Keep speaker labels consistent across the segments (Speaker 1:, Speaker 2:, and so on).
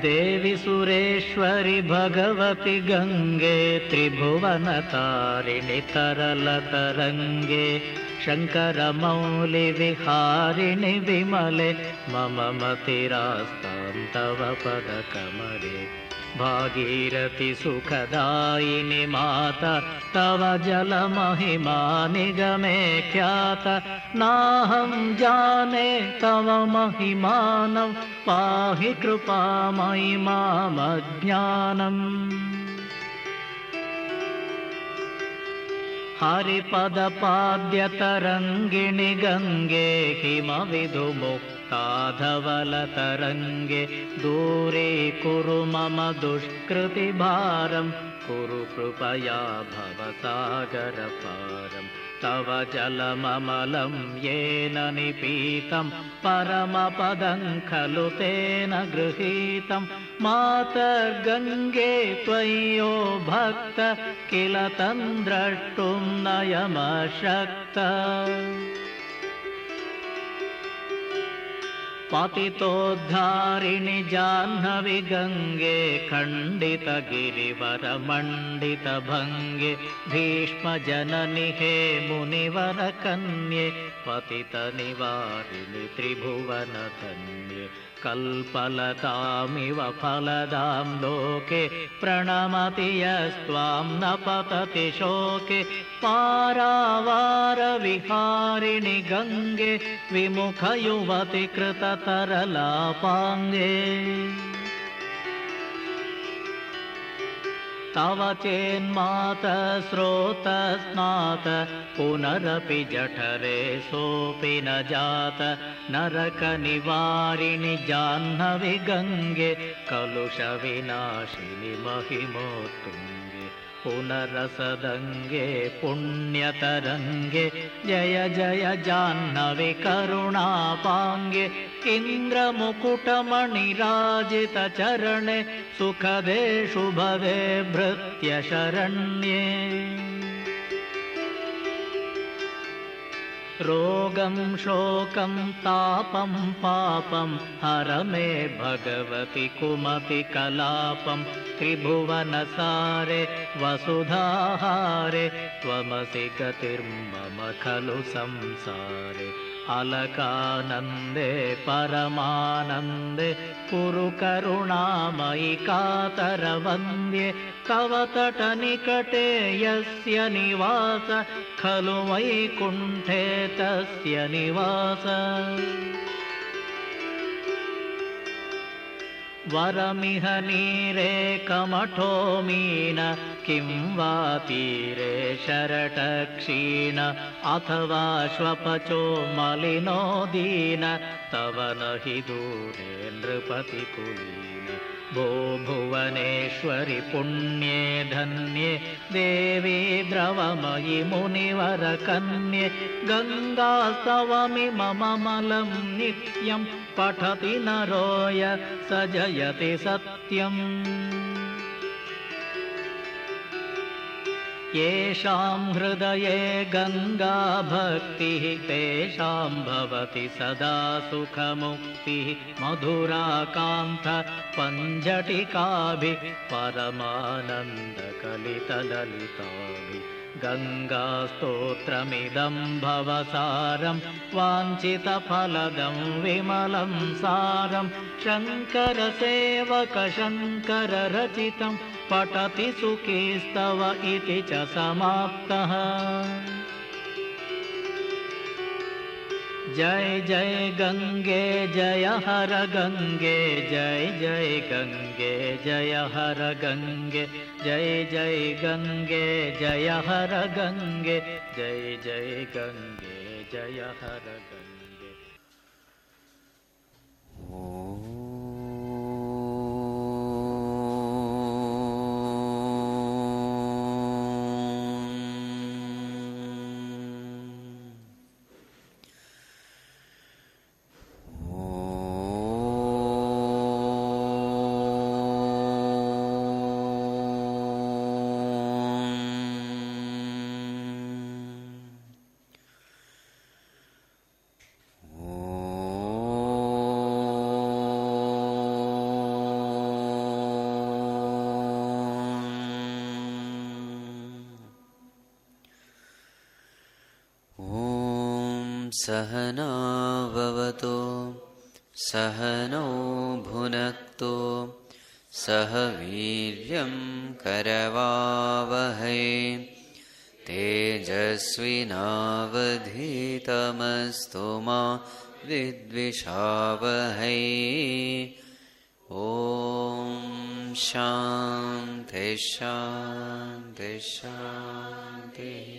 Speaker 1: देवि सुरेश्वरि भगवति गंगे त्रिभुवनतारिणि तरलतरंगे शंकरमौलि विहारिणि विमले मम मतिरास्तां तव पदकमले भागीरथि सुखदायिनि माता तव जलमहिमा निगमे ख्याता नाहं जाने तव महिमानं पाहि कृपामयि मामज्ञानम् हरिपदपाद्यतरङ्गिणि गङ्गे हिमविधुमुक्ताधवलतरङ्गे दूरीकुरु मम दुष्कृतिभारं कुरु कृपया भवसागरपारम् तव जलममलं येन निपीतं परमपदं खलु तेन गृहीतं मातर्गङ्गे त्वय्यो भक्त किल तं द्रष्टुं नयमशक्त पतितोद्धारिणि जाह्नवि गङ्गे खण्डितगिरिवरमण्डितभङ्गे भीष्मजननि हे मुनिवरकन्ये पतितनिवारिणि त्रिभुवनधन्ये कल्पलतामिव फलदां लोके प्रणमति यस्त्वां न पतति शोके पारावारविहारिणि गङ्गे विमुखयुवति कृततरलापाङ्गे तव चेन्मातस्रोतस्नात पुनरपि जठरे सोऽपि न जात नरकनिवारिणि जाह्नवि गङ्गे कलुषविनाशिनि महिमोत्तुङ्गे पुनरसदङ्गे पुण्यतरङ्गे जय जय जाह्नवि करुणापाङ्गे इन्द्रमुकुटमणिराजितचरणे सुखदे शुभदे भृत्यशरण्ये रोगं शोकं तापं पापं हर मे भगवति कुमति कलापं त्रिभुवनसारे वसुधाहारे त्वमसि गतिर्मम खलु संसारे अलकानन्दे परमानन्दे कुरु करुणामयि कातरवन्द्ये तव तटनिकटे यस्य निवास खलु वैकुण्ठे तस्य निवास वरमिह नीरे कमठो मीन किं वा तीरे शरटक्षीण अथवा श्वपचो मलिनो दीन तव न हि दूरे नृपतिकुलीन भो भुवनेश्वरि पुण्ये धन्ये देवी द्रवमयि मुनिवरकन्ये गङ्गास्तवमिममलं नित्यं पठति नरोय स जयति सत्यम् येषां हृदये गङ्गा भक्तिः तेषां भवति सदा सुखमुक्तिः मधुराकान्त पञ्जटिकाभिः परमानन्दकलितललिताभिः गङ्गास्तोत्रमिदं भवसारं वाञ्छितफलदं विमलं सारं शङ्करसेवकशङ्कररचितं पठति सुखीस्तव इति च समाप्तः। जय जय गंगे जय हर गंगे जय जय गंगे जय हर गंगे जय जय गंगे जय हर गंगे जय जय गंगे जय हर गंगे।
Speaker 2: सहना भवतु सहनौ भुनक्तु सह वीर्यं करवावहै तेजस्विनावधीतमस्तु मा विद्विषावहै। ॐ शान्ति शान्ति शान्तिः।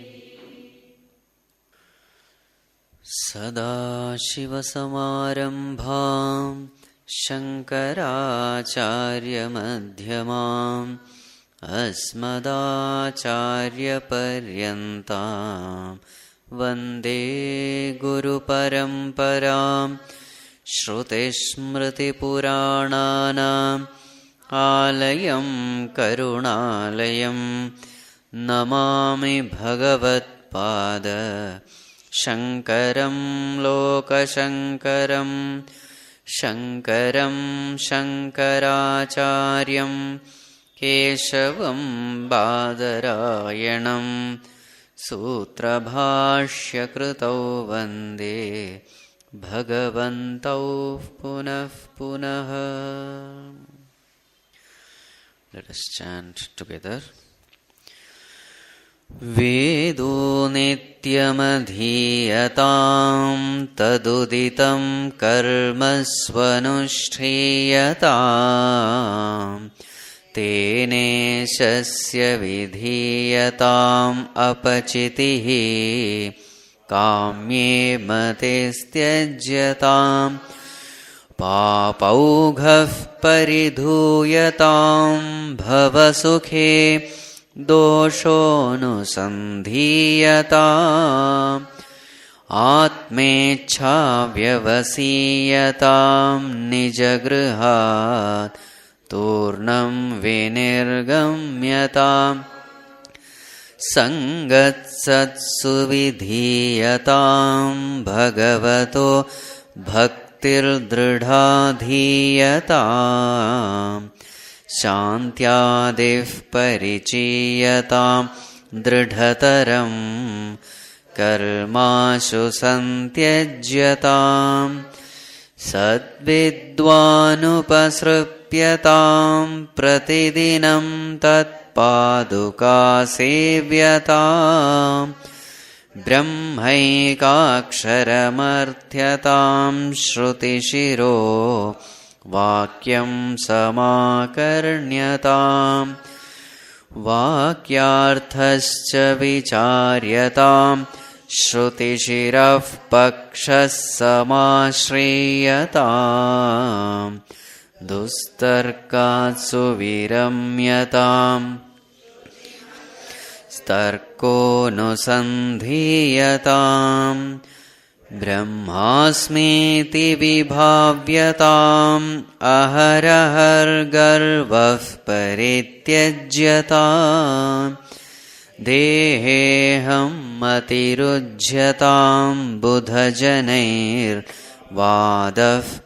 Speaker 2: सदाशिवसमारम्भां शङ्कराचार्यमध्यमाम् अस्मदाचार्यपर्यन्तां वन्दे गुरुपरम्परां। श्रुतिस्मृतिपुराणानाम् आलयं करुणालयं नमामि भगवत्पाद शङ्करं लोकशङ्करं। शङ्करं शङ्कराचार्यं केशवं बादरायणं सूत्रभाष्यकृतौ वन्दे भगवन्तौ पुनः पुनः। Let us chant together. वेदो नित्यमधीयतां तदुदितं कर्म स्वनुष्ठीयताम् तेनेशस्य विधीयताम् अपचितिः काम्ये मतेस्त्यज्यताम् पापौघः परिधूयतां भवसुखे दोषोऽनुसन्धीयताम् आत्मेच्छाव्यवसीयतां निजगृहात् तूर्णं विनिर्गम्यताम् सङ्गत्सत्सु विधीयतां भगवतो भक्तिर्दृढाधीयताम् शान्त्यादिः परिचीयतां दृढतरं कर्माशु सन्त्यज्यताम् सद्विद्वानुपसृप्यतां प्रतिदिनं तत्पादुकासेव्यताम् ब्रह्मैकाक्षरमर्थ्यतां श्रुतिशिरो वाक्यं समाकर्ण्यताम् वाक्यार्थश्च विचार्यतां श्रुतिशिरः पक्षः समाश्रयताम् दुस्तर्कात्सु विरम्यताम् तर्कोऽनुसन्धीयताम् ब्रह्मास्मीति विभाव्यताम् अहरहर्गर्वः परित्यज्यताम् देहेऽहं मतिरुज्यतां बुधजनैर्वादः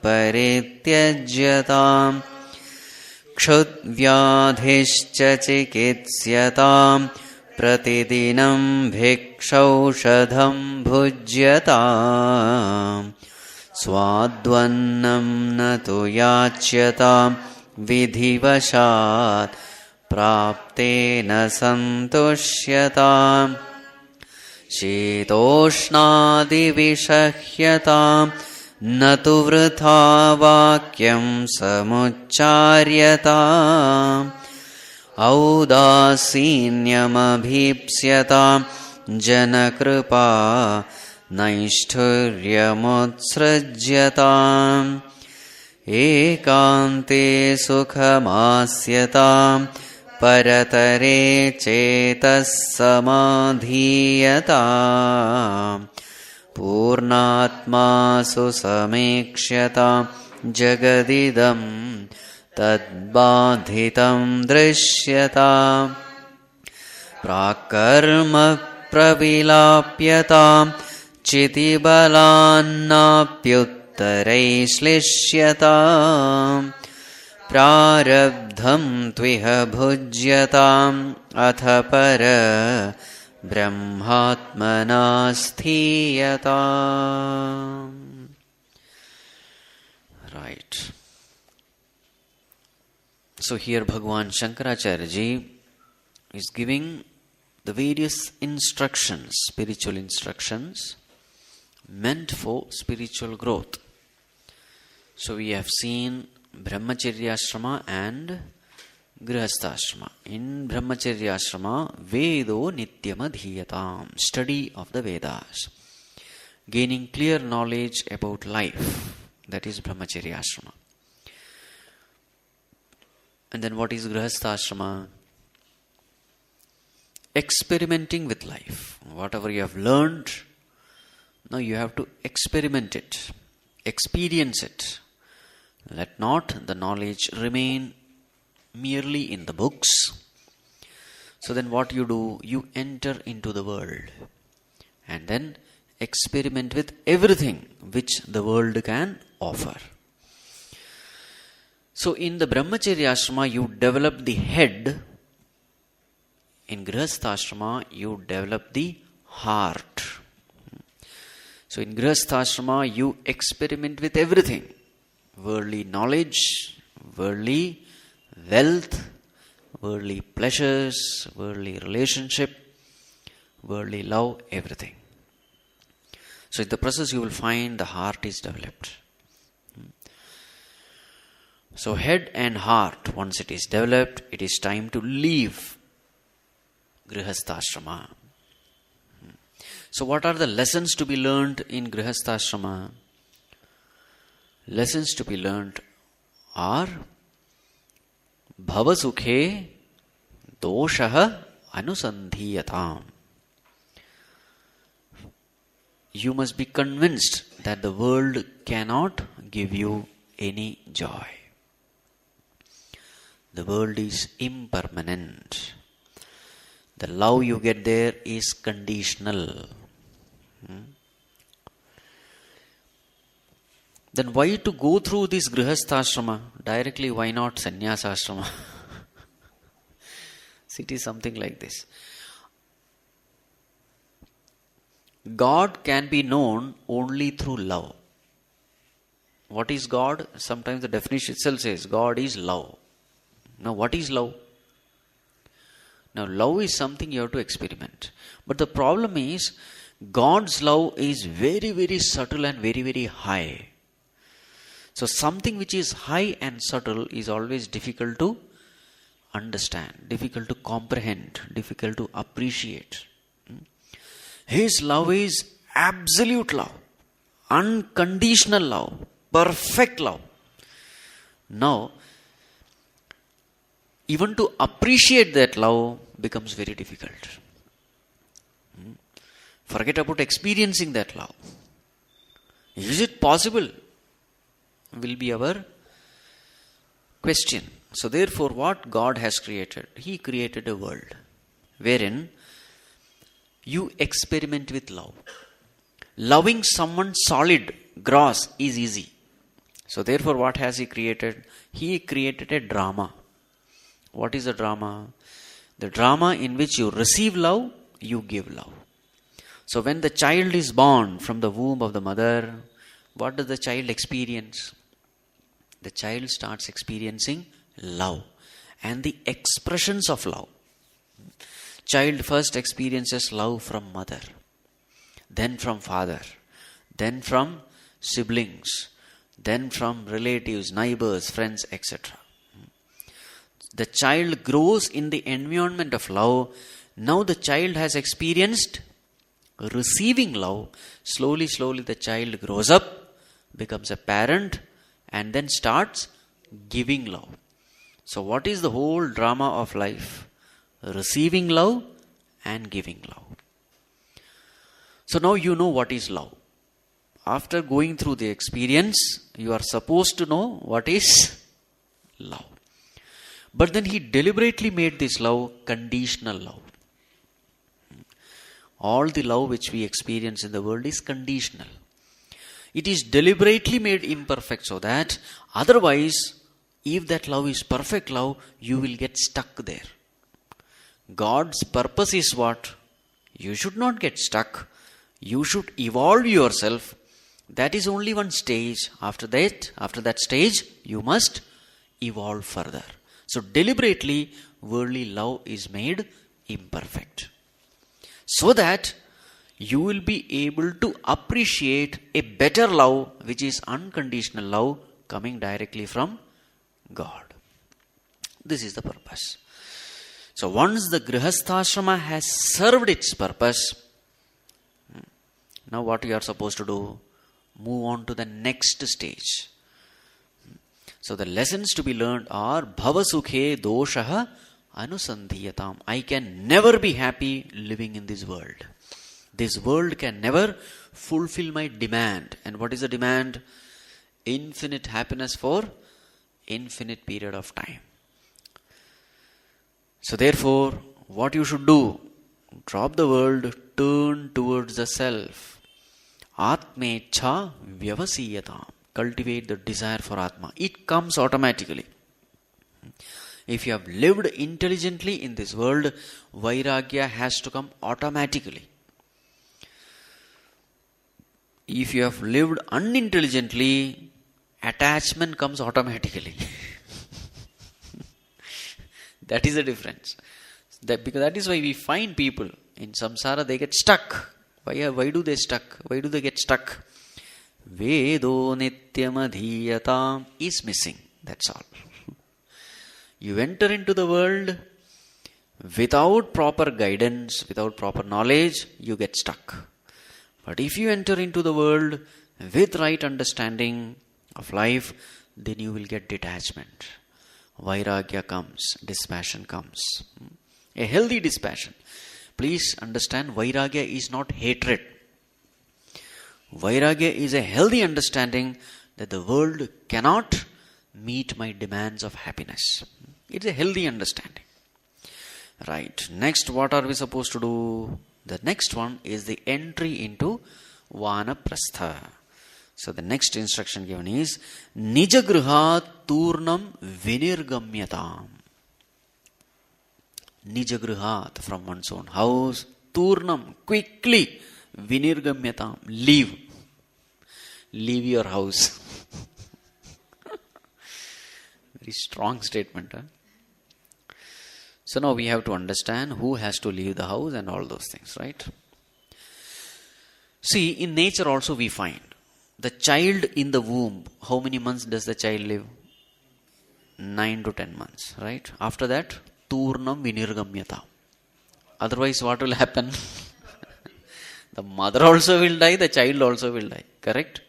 Speaker 2: परित्यज्यताम् क्षुद्व्याधिश्च चिकित्स्यताम् प्रतिदिनं भिक्षौषधं भुज्यताम् स्वाद्वन्नं न तु याच्यतां विधिवशात् प्राप्तेन सन्तुष्यताम् शीतोष्णादिविषह्यतां न तु वृथा वाक्यं समुच्चार्यताम् औदासीन्यमभीप्स्यतां जनकृपा नैष्ठुर्यमुत्सृज्यताम् एकान्ते सुखमास्यतां परतरे चेतः समाधीयताम् पूर्णात्मासु समीक्ष्यतां जगदिदं तद्बाधितं दृश्यताम् प्राक्कर्म प्रविलाप्यतां चितिबलान्नाप्युत्तरैश्लिष्यताम् प्रारब्धं त्विह भुज्यताम् अथ पर Brahmatmana sthiyata. Right. So here Bhagwan Shankaracharya ji is giving the various instructions, spiritual instructions meant for spiritual growth. So we have seen Brahmacharya Ashrama and Grihastha Ashrama. In Brahmacharya Ashrama, Vedo Nityam Adhiyatam, study of the Vedas, gaining clear knowledge about life. That is Brahmacharya Ashrama. And then what is Grihastha Ashrama? Experimenting with life. Whatever you have learned, now you have to experiment it, experience it. Let not the knowledge remain merely in the books. So then what you do? You enter into the world and then experiment with everything which the world can offer. So in the Brahmacharya Ashrama, you develop the head. In Grihastha Ashrama, you develop the heart. So in Grihastha Ashrama, you experiment with everything. Worldly knowledge, worldly wealth, worldly pleasures, worldly relationship, worldly love, everything. So in the process, you will find the heart is developed. So head and heart, once it is developed, it is time to leave Grihastha Ashrama. So what are the lessons to be learned in Grihastha Ashrama? Lessons to be learned are Bhavasukhe Doshaha Anusandhiyatam. You must be convinced that the world cannot give you any joy. The world is impermanent. The love you get there is conditional. Then why to go through this Grihastha directly? Why not Sannyasa Ashrama? It is something like this. God can be known only through love. What is God? Sometimes the definition itself says God is love. Now what is love? Now love is something you have to experiment. But the problem is God's love is very, very subtle and very, very high. So something which is high and subtle is always difficult to understand, difficult to comprehend, difficult to appreciate. His love is absolute love, unconditional love, perfect love. Now, even to appreciate that love becomes very difficult. Forget about experiencing that love. Is it possible? Will be our question. So therefore, what God has created? He created a world wherein you experiment with love. Loving someone solid, gross is easy. So therefore, what has He created? He created a drama. What is a drama? The drama in which you receive love, you give love. So when the child is born from the womb of the mother, what does the child experience? The child starts experiencing love and the expressions of love. Child first experiences love from mother, then from father, then from siblings, then from relatives, neighbors, friends, etc. The child grows in the environment of love. Now the child has experienced receiving love. Slowly, slowly the child grows up, becomes a parent, and then starts giving love. So what is the whole drama of life? Receiving love and giving love. So now you know what is love. After going through the experience, you are supposed to know what is love. But then He deliberately made this love conditional love. All the love which we experience in the world is conditional. It is deliberately made imperfect so that otherwise, if that love is perfect love, you will get stuck there. God's purpose is what? You should not get stuck. You should evolve yourself. That is only one stage. After that stage, you must evolve further. So deliberately, worldly love is made imperfect. So that you will be able to appreciate a better love, which is unconditional love, coming directly from God. This is the purpose. So once the grihastha-ashrama has served its purpose, now what you are supposed to do? Move on to the next stage. So the lessons to be learned are bhavasukhe doshaha anusandhiyatam. I can never be happy living in this world. This world can never fulfill my demand. And what is the demand? Infinite happiness for infinite period of time. So therefore, what you should do? Drop the world, turn towards the self. Atmecha vyavasiyatam. Cultivate the desire for Atma. It comes automatically. If you have lived intelligently in this world, Vairagya has to come automatically. If you have lived unintelligently, attachment comes automatically. That is the difference. Because that is why we find people in samsara, they get stuck. Why do they stuck? Why do they get stuck? Vedo nityamadhiyatam is missing. That's all. You enter into the world without proper guidance, without proper knowledge, you get stuck. But if you enter into the world with right understanding of life, then you will get detachment. Vairagya comes, dispassion comes. A healthy dispassion. Please understand, Vairagya is not hatred. Vairagya is a healthy understanding that the world cannot meet my demands of happiness. It's a healthy understanding. Right. Next, what are we supposed to do? The next one is the entry into vānaprastha. So the next instruction given is Nijagrihat turnam vinirgamyatam. Nijagrihat, from one's own house, turnam, quickly, vinirgamyatam, leave. Leave your house. Very strong statement. Huh? So now we have to understand who has to leave the house and all those things, right? See, in nature also we find the child in the womb, how many months does the child live? 9 to 10 months, right? After that, turnam vinirgamyata. Otherwise, what will happen? The mother also will die, the child also will die, correct?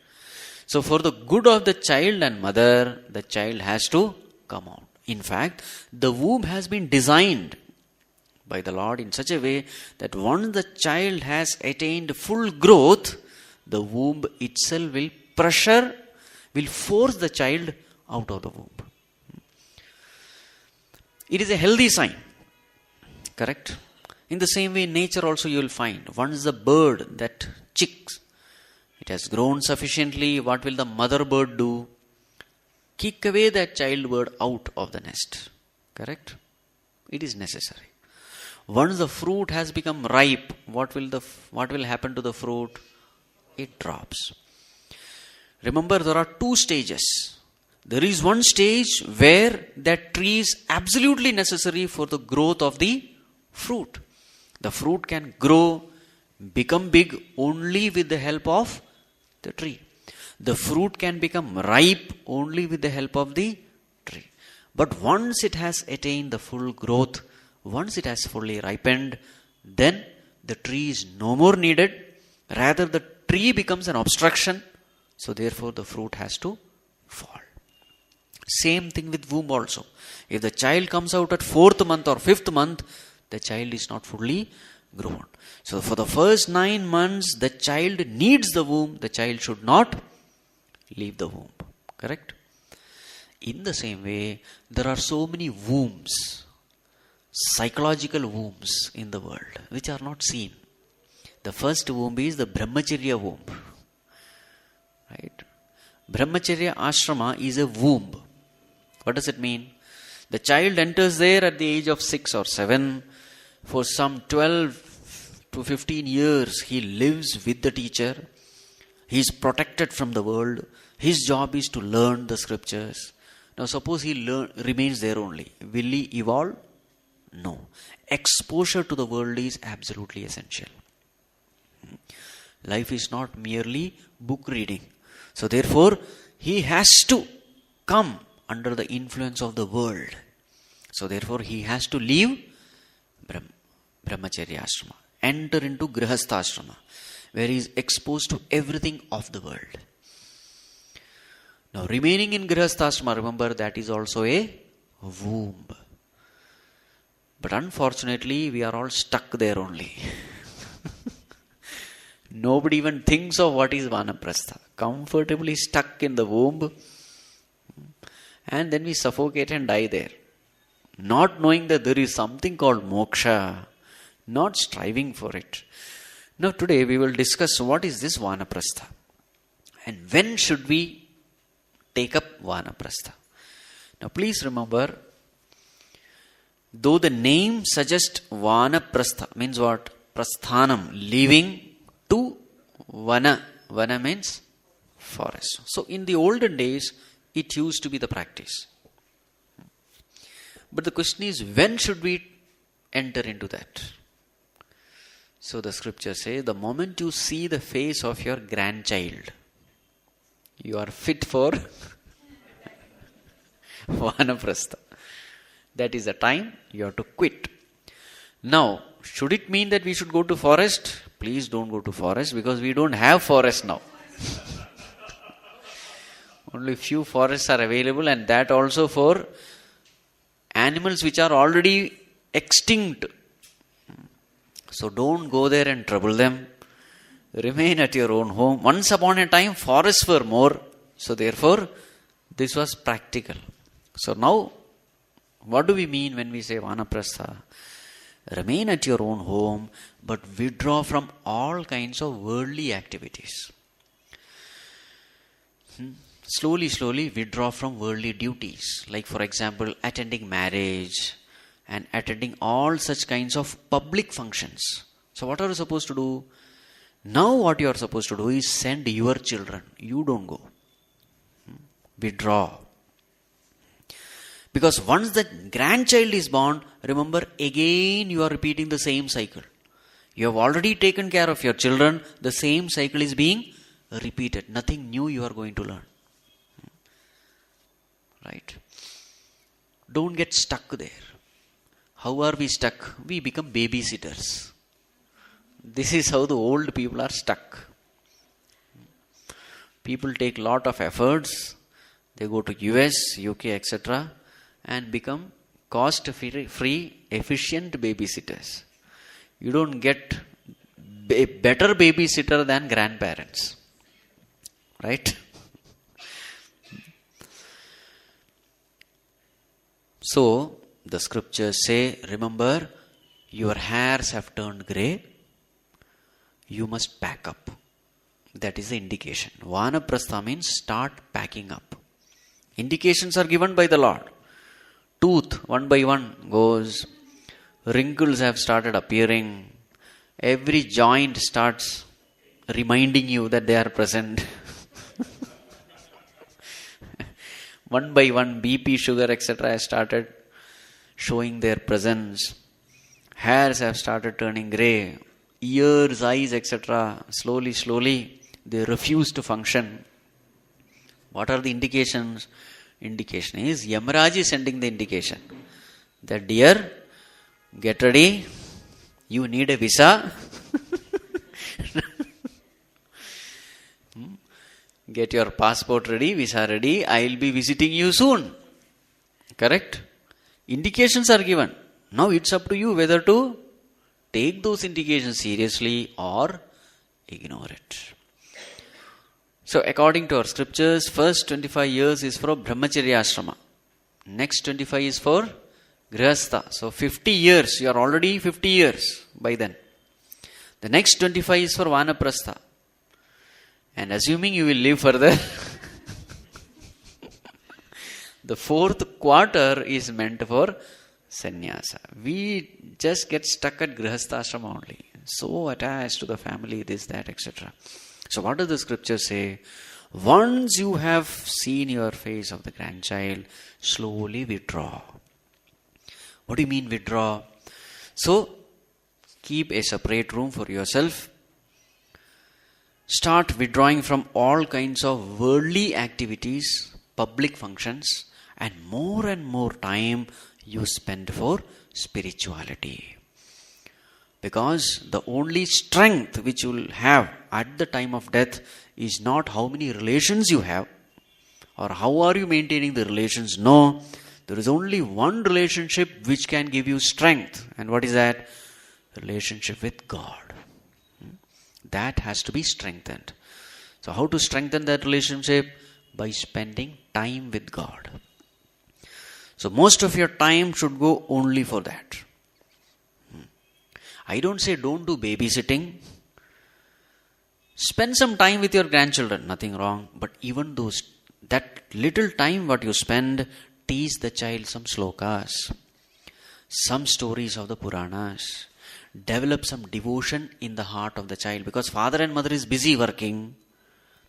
Speaker 2: So for the good of the child and mother, the child has to come out. In fact, the womb has been designed by the Lord in such a way that once the child has attained full growth, the womb itself will force the child out of the womb. It is a healthy sign. Correct? In the same way, in nature also you will find, once the bird, that chicks, it has grown sufficiently, what will the mother bird do? Kick away that child bird out of the nest. Correct? It is necessary. Once the fruit has become ripe, what will happen to the fruit? It drops. Remember, there are two stages. There is one stage where that tree is absolutely necessary for the growth of the fruit. The fruit can grow, become big only with the help of the tree. The fruit can become ripe only with the help of the tree. But once it has attained the full growth, once it has fully ripened, then the tree is no more needed. Rather, the tree becomes an obstruction. So therefore, the fruit has to fall. Same thing with womb also. If the child comes out at 4th month or 5th month, the child is not fully grown. So for the first 9 months, the child needs the womb. The child should not leave the womb. Correct? In the same way, there are so many wombs, psychological wombs in the world, which are not seen. The first womb is the Brahmacharya Womb. Right? Brahmacharya Ashrama is a womb. What does it mean? The child enters there at the age of 6 or 7. For some 12 to 15 years he lives with the teacher. He is protected from the world. His job is to learn the scriptures. Now suppose he remains there only. Will he evolve? No. Exposure to the world is absolutely essential. Life is not merely book reading. So therefore, he has to come under the influence of the world. So therefore, he has to leave Brahmacharya Ashrama. Enter into GRIHASTHASHRAMA, where he is exposed to everything of the world. Now remaining in GRIHASTHASHRAMA, remember, that is also a womb. But unfortunately, we are all stuck there only. Nobody even thinks of what is vānaprastha. Comfortably stuck in the womb. And then we suffocate and die there. Not knowing that there is something called moksha. Not striving for it. Now today we will discuss what is this vānaprastha. And when should we take up vānaprastha. Now please remember, though the name suggests vānaprastha, means what? Prasthanam, leaving to vana. Vana means forest. So in the olden days, it used to be the practice. But the question is, when should we enter into that? So the scriptures say, the moment you see the face of your grandchild, you are fit for vānaprastha. That is the time you have to quit. Now, should it mean that we should go to forest? Please don't go to forest, because we don't have forest now. Only few forests are available, and that also for animals which are already extinct. So don't go there and trouble them. Remain at your own home. Once upon a time, forests were more. So therefore, this was practical. So now, what do we mean when we say vānaprastha? Remain at your own home, but withdraw from all kinds of worldly activities. Slowly withdraw from worldly duties. Like for example, attending marriage and attending all such kinds of public functions. So what are you supposed to do? Now what you are supposed to do is send your children. You don't go. Withdraw. Because once the grandchild is born, remember, again you are repeating the same cycle. You have already taken care of your children. The same cycle is being repeated. Nothing new you are going to learn. Right? Don't get stuck there. How are we stuck? We become babysitters. This is how the old people are stuck. People take lot of efforts. They go to US, UK, etc. and become cost-free, efficient babysitters. You don't get a better babysitter than grandparents. Right? So, the scriptures say, remember, your hairs have turned grey. You must pack up. That is the indication. Vānaprastha means start packing up. Indications are given by the Lord. Tooth, one by one, goes. Wrinkles have started appearing. Every joint starts reminding you that they are present. One by one, BP, sugar, etc. has started showing their presence. Hairs have started turning grey. Ears, eyes, etc. Slowly, they refuse to function. What are the indications? Indication is Yamaraj is sending the indication that, dear, get ready, you need a visa. Get your passport ready, visa ready, I will be visiting you soon. Correct? Indications are given. Now it's up to you whether to take those indications seriously or ignore it. So according to our scriptures, first 25 years is for Brahmacharya Ashrama. Next 25 is for Grihastha. So 50 years, you are already 50 years by then. The next 25 is for Vānaprastha. And assuming you will live further, the fourth quarter is meant for sannyasa. We just get stuck at Grihastha Ashrama only. so attached to the family, this, that, etc. So what does the scripture say? Once you have seen your face of the grandchild, slowly withdraw. What do you mean withdraw? So, keep a separate room for yourself. Start withdrawing from all kinds of worldly activities, public functions, and more time you spend for spirituality. Because the only strength which you will have at the time of death is not how many relations you have or how are you maintaining the relations. No, there is only one relationship which can give you strength. And what is that? Relationship with God. That has to be strengthened. So how to strengthen that relationship? By spending time with God. So most of your time should go only for that. I don't say don't do babysitting. Spend some time with your grandchildren, nothing wrong. But even that little time what you spend, teach the child some slokas, some stories of the Puranas. Develop some devotion in the heart of the child. Because father and mother is busy working.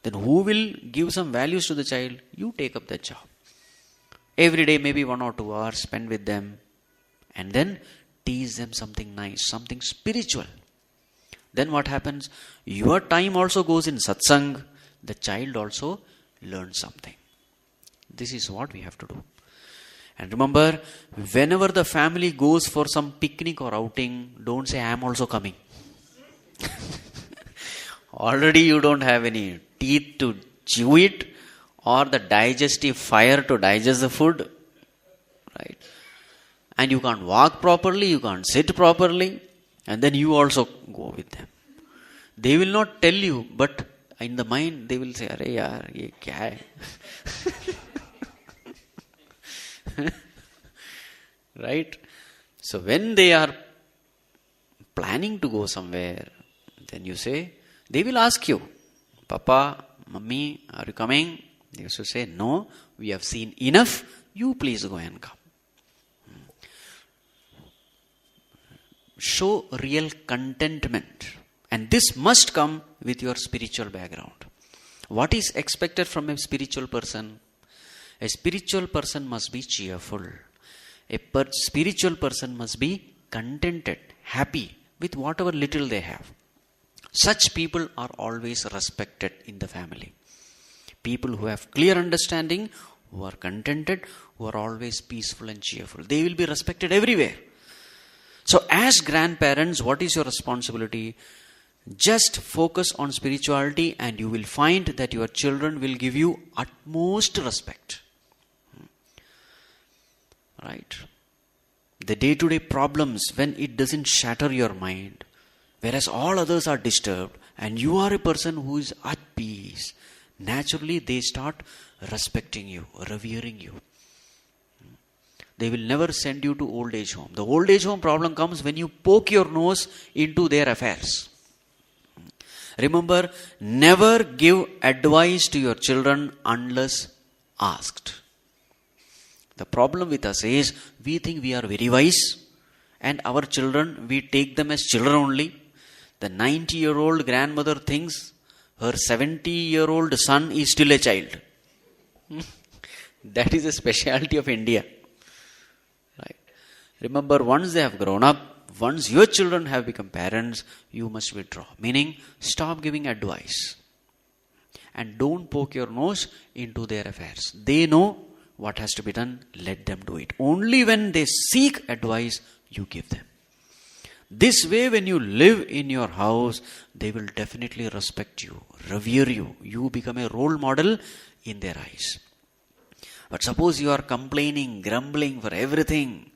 Speaker 2: Then who will give some values to the child? You take up that job. Every day maybe 1 or 2 hours spend with them. And then teach them something nice, something spiritual. Then what happens? Your time also goes in satsang. The child also learns something. This is what we have to do. And remember, whenever the family goes for some picnic or outing, don't say, I am also coming. Already you don't have any teeth to chew it or the digestive fire to digest the food. Right? And you can't walk properly, you can't sit properly, and then you also go with them. They will not tell you, but in the mind they will say, Arey yaar, ye kya hai? Right? So when they are planning to go somewhere, then you say, they will ask you, Papa, Mummy, are you coming? You should say, no, we have seen enough, you please go and come. Show real contentment. And this must come with your spiritual background. What is expected from a spiritual person? A spiritual person must be cheerful. A spiritual person must be contented, happy with whatever little they have. Such people are always respected in the family. People who have clear understanding, who are contented, who are always peaceful and cheerful. They will be respected everywhere. So as grandparents, what is your responsibility? Just focus on spirituality and you will find that your children will give you utmost respect. Right? The day-to-day problems, when it doesn't shatter your mind, whereas all others are disturbed and you are a person who is at peace, naturally they start respecting you, revering you. They will never send you to old age home. The old age home problem comes when you poke your nose into their affairs. Remember, never give advice to your children unless asked. The problem with us is, we think we are very wise and our children, we take them as children only. The 90-year-old grandmother thinks her 70-year-old son is still a child. That is a specialty of India. Right? Remember, once they have grown up, once your children have become parents, you must withdraw. Meaning, stop giving advice. And don't poke your nose into their affairs. They know what has to be done, let them do it. Only when they seek advice, you give them. This way, when you live in your house, they will definitely respect you, revere you. You become a role model in their eyes. But suppose you are complaining, grumbling for everything,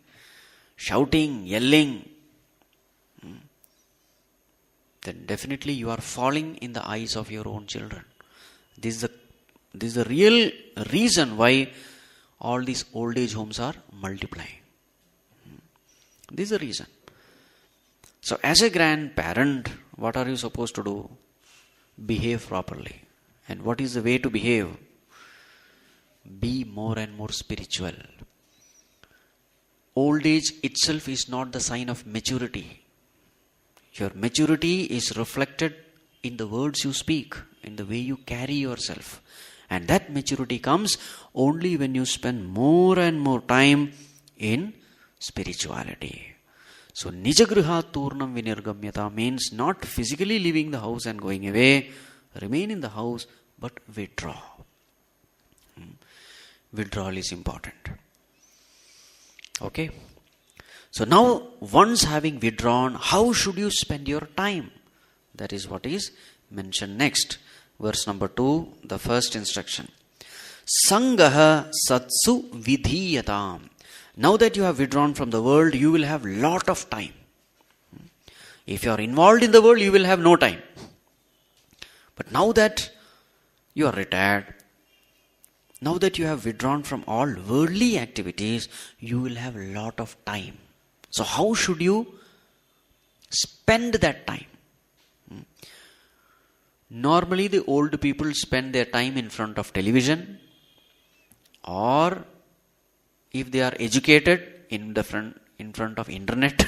Speaker 2: shouting, yelling, then definitely you are falling in the eyes of your own children. This is the real reason why all these old age homes are multiplying. This is the reason. So as a grandparent, what are you supposed to do? Behave properly. And what is the way to behave? Be more and more spiritual. Old age itself is not the sign of maturity. Your maturity is reflected in the words you speak, in the way you carry yourself. And that maturity comes only when you spend more and more time in spirituality. So, Nijagrihat Turnam Vinirgamyata means not physically leaving the house and going away, remain in the house, but withdraw. Withdrawal is important. Okay? So now, once having withdrawn, how should you spend your time? That is what is mentioned next. Verse number 2, the first instruction. Sangaha satsu vidhiyatam. Now that you have withdrawn from the world, you will have lot of time. If you are involved in the world, you will have no time. But now that you are retired, now that you have withdrawn from all worldly activities, you will have a lot of time. So how should you spend that time? Normally the old people spend their time in front of television, or if they are educated, in front of internet.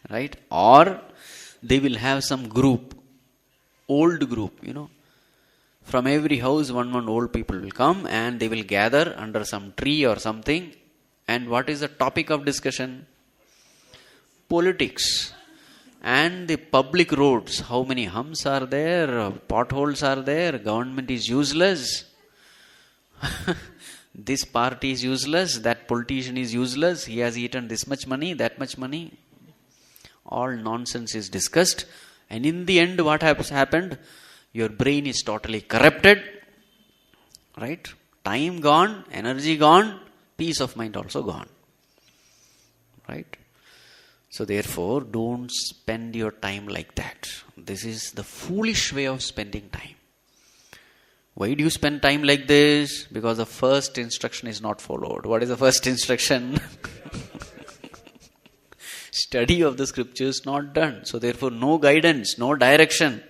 Speaker 2: Right? Or they will have some group, old group, From every house, one old people will come and they will gather under some tree or something. And what is the topic of discussion? Politics. And the public roads. How many humps are there? Potholes are there? Government is useless. This party is useless. That politician is useless. He has eaten this much money, that much money. All nonsense is discussed. And in the end, what has happened? Your brain is totally corrupted, right? Time gone, energy gone, peace of mind also gone, right? So therefore, don't spend your time like that. This is the foolish way of spending time. Why do you spend time like this? Because the first instruction is not followed. What is the first instruction? Study of the scriptures not done. So therefore, no guidance, no direction.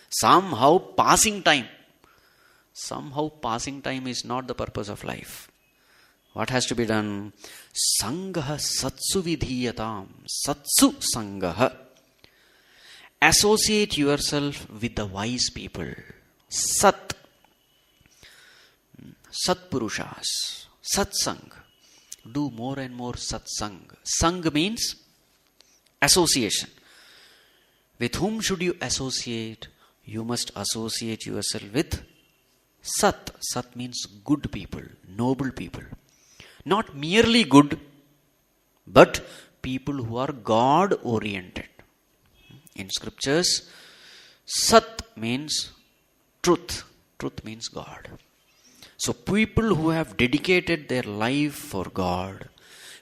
Speaker 2: Somehow passing time. Somehow passing time is not the purpose of life. What has to be done? Sangaha satsu vidhiyatam. Satsu sangaha. Associate yourself with the wise people. Sat. Satpurushas. Satsang. Do more and more satsang. Sang means association. With whom should you associate? You must associate yourself with Sat. Sat means good people, noble people. Not merely good, but people who are God-oriented. In scriptures, Sat means truth. Truth means God. So people who have dedicated their life for God,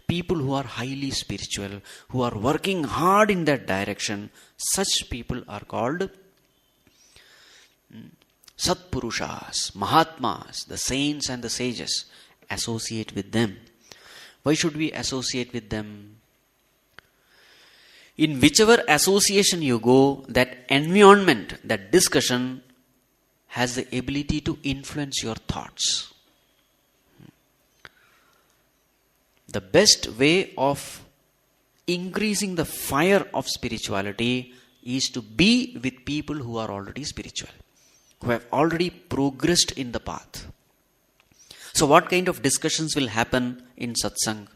Speaker 2: people who are highly spiritual, who are working hard in that direction, such people are called Satpurushas, Mahatmas, the saints and the sages. Associate with them. Why should we associate with them? In whichever association you go, that environment, that discussion has the ability to influence your thoughts. The best way of increasing the fire of spirituality is to be with people who are already spiritual, who have already progressed in the path. So what kind of discussions will happen in satsang?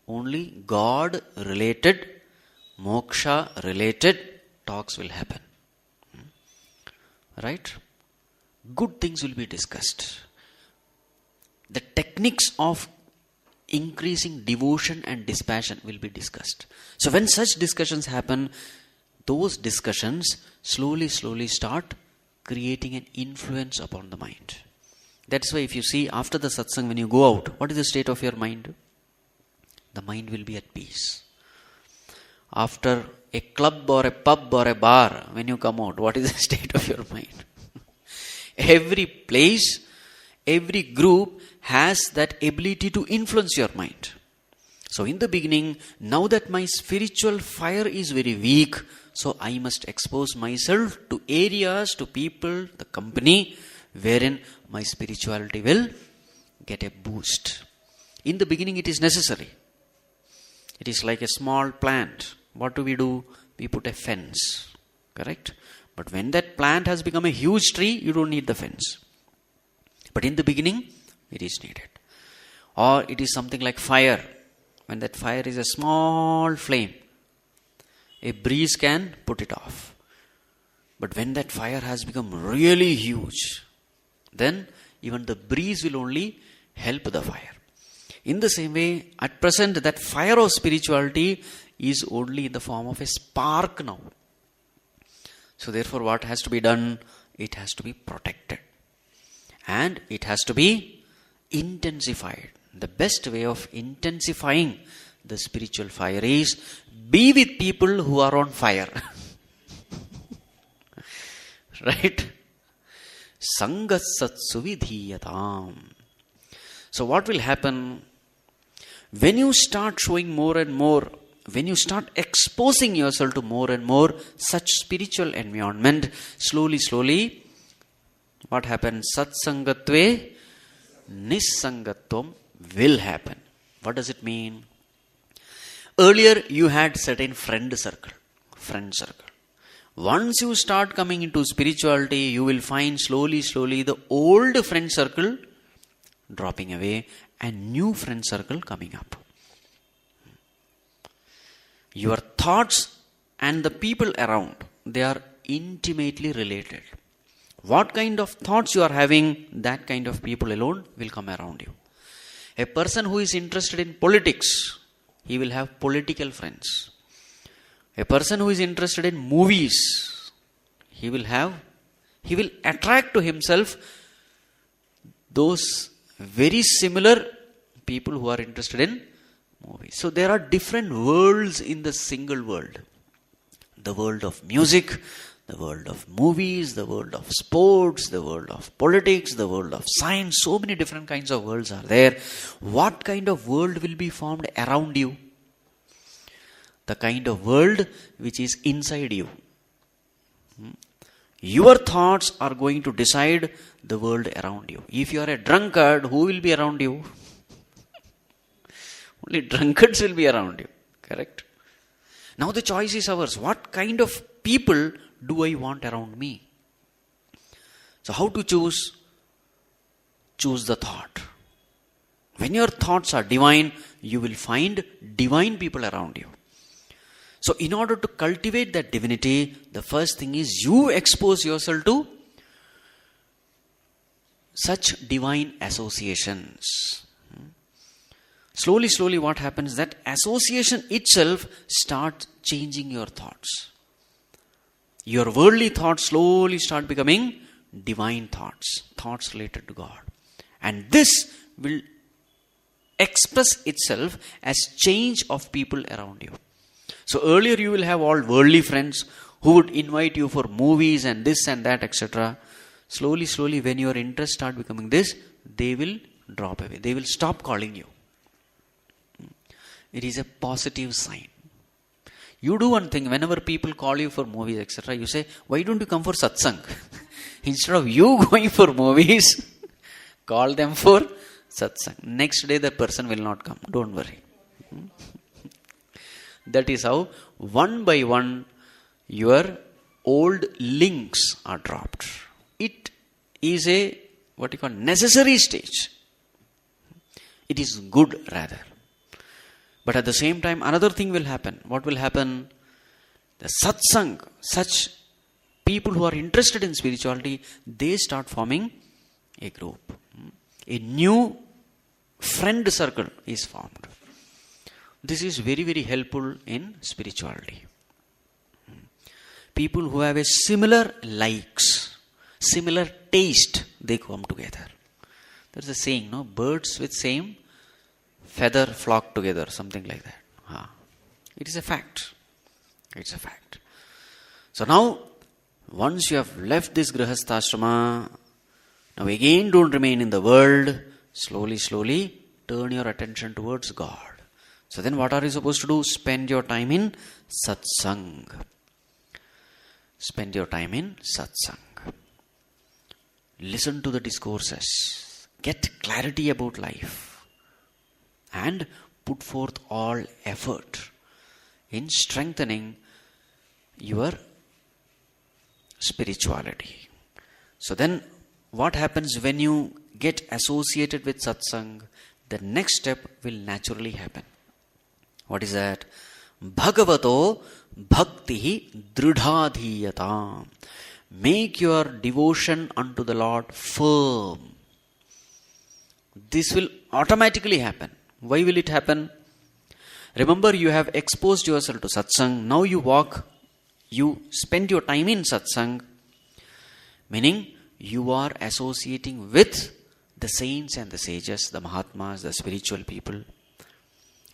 Speaker 2: Only God-related, moksha-related talks will happen. Right? Good things will be discussed. The techniques of increasing devotion and dispassion will be discussed. So when such discussions happen, those discussions slowly start creating an influence upon the mind. That's why if you see after the satsang, when you go out, what is the state of your mind? The mind will be at peace. After a club or a pub or a bar, when you come out, what is the state of your mind? Every place, every group has that ability to influence your mind. So in the beginning, now that my spiritual fire is very weak, so I must expose myself to areas, to people, the company, wherein my spirituality will get a boost. In the beginning, it is necessary. It is like a small plant. What do? We put a fence. Correct? But when that plant has become a huge tree, you don't need the fence. But in the beginning, it is needed. Or it is something like fire. When that fire is a small flame, a breeze can put it off. But when that fire has become really huge, then even the breeze will only help the fire. In the same way, at present, that fire of spirituality is only in the form of a spark now. So therefore, what has to be done? It has to be protected. And it has to be intensified. The best way of intensifying the spiritual fire is be with people who are on fire. Right? Sangasatsu vidhiyatam. So what will happen? When you start showing more and more, when you start exposing yourself to more and more such spiritual environment, slowly, what happens? Satsangatve nissangatvam will happen. What does it mean? Earlier you had certain friend circle. Once you start coming into spirituality, you will find slowly the old friend circle dropping away and new friend circle coming up. Your thoughts and the people around, they are intimately related. What kind of thoughts you are having, that kind of people alone will come around you. A person who is interested in politics, he will have political friends. A person who is interested in movies, he will attract to himself those very similar people who are interested in movies. So there are different worlds in the single world. The world of music, the world of movies, the world of sports, the world of politics, the world of science. So many different kinds of worlds are there. What kind of world will be formed around you? The kind of world which is inside you. Your thoughts are going to decide the world around you. If you are a drunkard, who will be around you? Only drunkards will be around you. Correct? Now the choice is ours. What kind of people do I want around me? So how to choose? Choose the thought. When your thoughts are divine, you will find divine people around you. So in order to cultivate that divinity, the first thing is you expose yourself to such divine associations. Slowly what happens? That association itself starts changing your thoughts. Your worldly thoughts slowly start becoming divine thoughts, thoughts related to God. And this will express itself as change of people around you. So earlier you will have all worldly friends who would invite you for movies and this and that, etc. Slowly, when your interests start becoming this, they will drop away. They will stop calling you. It is a positive sign. You do one thing, whenever people call you for movies, etc., you say, why don't you come for satsang? Instead of you going for movies, call them for satsang. Next day the person will not come. Don't worry. That is how, one by one, your old links are dropped. It is a, necessary stage. It is good rather. But at the same time, another thing will happen. What will happen? The satsang, such people who are interested in spirituality, they start forming a group. A new friend circle is formed. This is very helpful in spirituality. People who have a similar likes, similar taste, they come together. There's a saying, no? Birds with same feather flock together, something like that. It is a fact. It's a fact. So now, once you have left this grihasthaashrama, now again don't remain in the world. Slowly turn your attention towards God. So then what are you supposed to do? Spend your time in satsang. Spend your time in satsang. Listen to the discourses. Get clarity about life. And put forth all effort in strengthening your spirituality. So then what happens when you get associated with satsang? The next step will naturally happen. What is that? Bhagavato bhakti dridhadhiyata. Make your devotion unto the Lord firm. This will automatically happen. Why will it happen? Remember, you have exposed yourself to satsang. Now you walk, you spend your time in satsang, meaning you are associating with the saints and the sages, the Mahatmas, the spiritual people.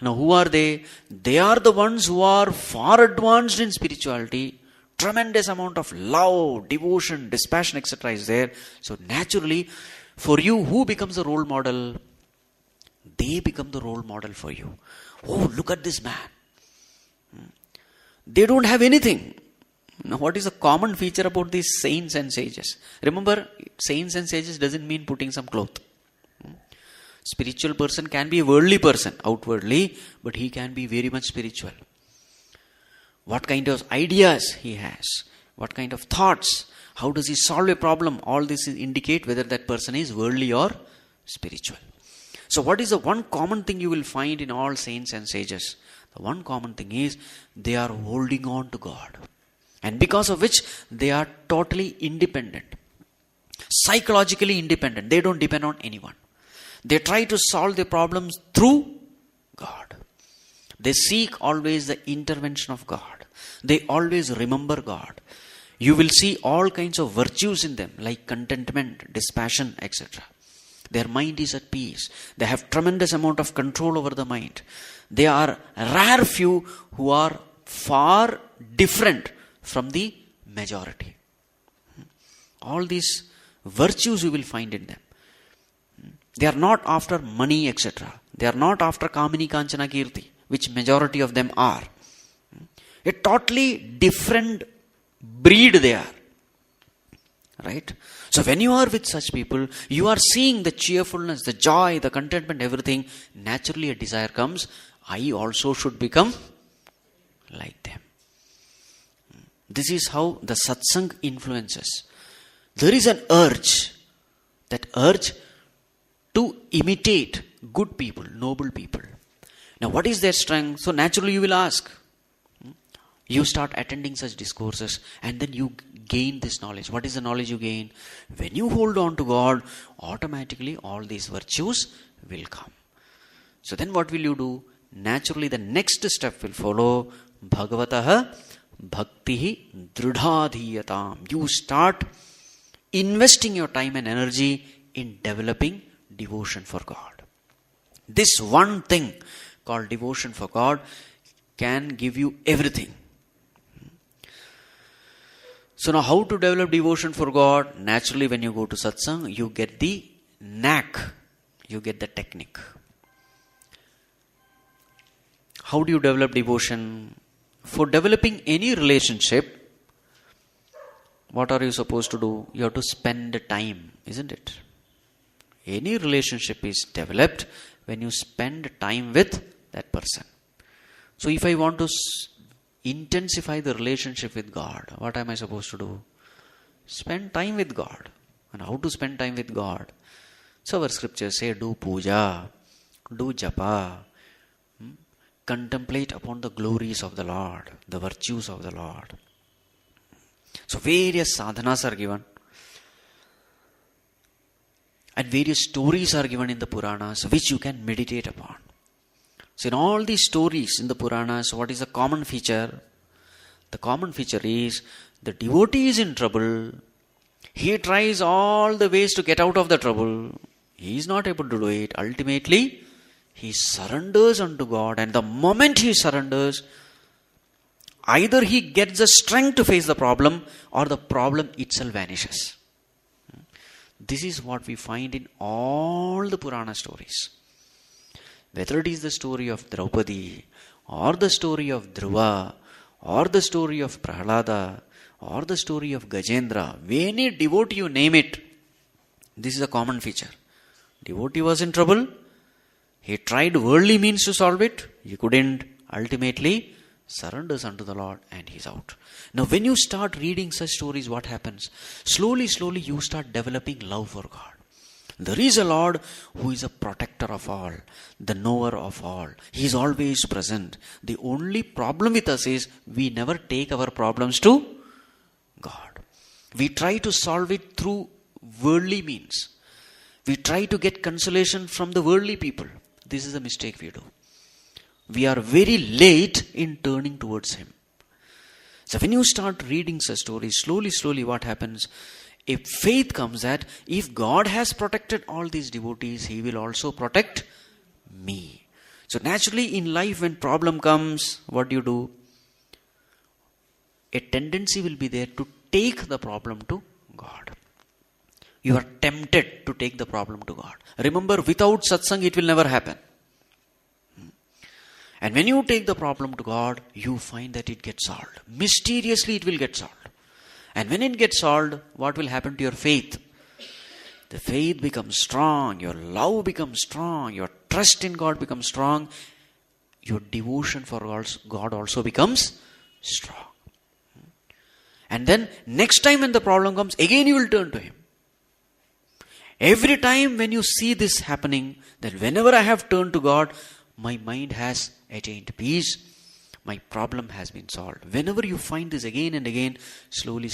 Speaker 2: Now who are they? They are the ones who are far advanced in spirituality. Tremendous amount of love, devotion, dispassion, etc. is there. So naturally, for you, who becomes the role model? They become the role model for you. Oh, look at this man. They don't have anything. Now, what is the common feature about these saints and sages? Remember, saints and sages doesn't mean putting some cloth. Spiritual person can be a worldly person outwardly, but he can be very much spiritual. What kind of ideas he has, what kind of thoughts, how does he solve a problem, all this indicate whether that person is worldly or spiritual. So what is the one common thing you will find in all saints and sages? The one common thing is they are holding on to God, and because of which they are totally independent, psychologically independent. They don't depend on anyone. They try to solve their problems through God. They seek always the intervention of God. They always remember God. You will see all kinds of virtues in them, like contentment, dispassion, etc. Their mind is at peace. They have tremendous amount of control over the mind. They are rare few who are far different from the majority. All these virtues you will find in them. They are not after money, etc. They are not after Kamini Kanchana Kirti, which majority of them are. A totally different breed they are. Right? So when you are with such people, you are seeing the cheerfulness, the joy, the contentment, everything. Naturally a desire comes, I also should become like them. This is how the satsang influences. There is an urge, that urge to imitate good people, noble people. Now what is their strength? So naturally you will ask. You start attending such discourses and then you gain this knowledge. What is the knowledge you gain? When you hold on to God, automatically all these virtues will come. So then what will you do? Naturally the next step will follow. Bhagavataha bhakti dridhadhiyatam. You start investing your time and energy in developing devotion for God. This one thing called devotion for God can give you everything. So now how to develop devotion for God? Naturally when you go to satsang, you get the knack, you get the technique. How do you develop devotion? For developing any relationship, what are you supposed to do? You have to spend time, isn't it? Any relationship is developed when you spend time with that person. So if I want to intensify the relationship with God, what am I supposed to do? Spend time with God. And how to spend time with God? So our scriptures say, do puja, do japa, contemplate upon the glories of the Lord, the virtues of the Lord. So various sadhanas are given. And various stories are given in the Puranas, which you can meditate upon. So in all these stories in the Puranas, what is the common feature? The common feature is the devotee is in trouble. He tries all the ways to get out of the trouble. He is not able to do it. Ultimately, he surrenders unto God. And the moment he surrenders, either he gets the strength to face the problem or the problem itself vanishes. This is what we find in all the Purana stories. Whether it is the story of Draupadi, or the story of Dhruva, or the story of Prahlada, or the story of Gajendra, any devotee you name it, this is a common feature. Devotee was in trouble, He tried worldly means to solve it. He couldn't. Ultimately, surrenders unto the Lord and he's out. Now, when you start reading such stories, what happens? Slowly, you start developing love for God. There is a Lord who is a protector of all, the knower of all. He is always present. The only problem with us is we never take our problems to God. We try to solve it through worldly means. We try to get consolation from the worldly people. This is a mistake we do. We are very late in turning towards Him. So when you start reading such stories, slowly what happens? A faith comes that if God has protected all these devotees, He will also protect me. So naturally in life when problem comes, what do? A tendency will be there to take the problem to God. You are tempted to take the problem to God. Remember, without satsang it will never happen. And when you take the problem to God, you find that it gets solved. Mysteriously it will get solved. And when it gets solved, what will happen to your faith? The faith becomes strong, your love becomes strong, your trust in God becomes strong, your devotion for God also becomes strong. And then next time when the problem comes, again you will turn to Him. Every time when you see this happening, that whenever I have turned to God, my mind has attained peace, my problem has been solved. Whenever you find this again and again, slowly,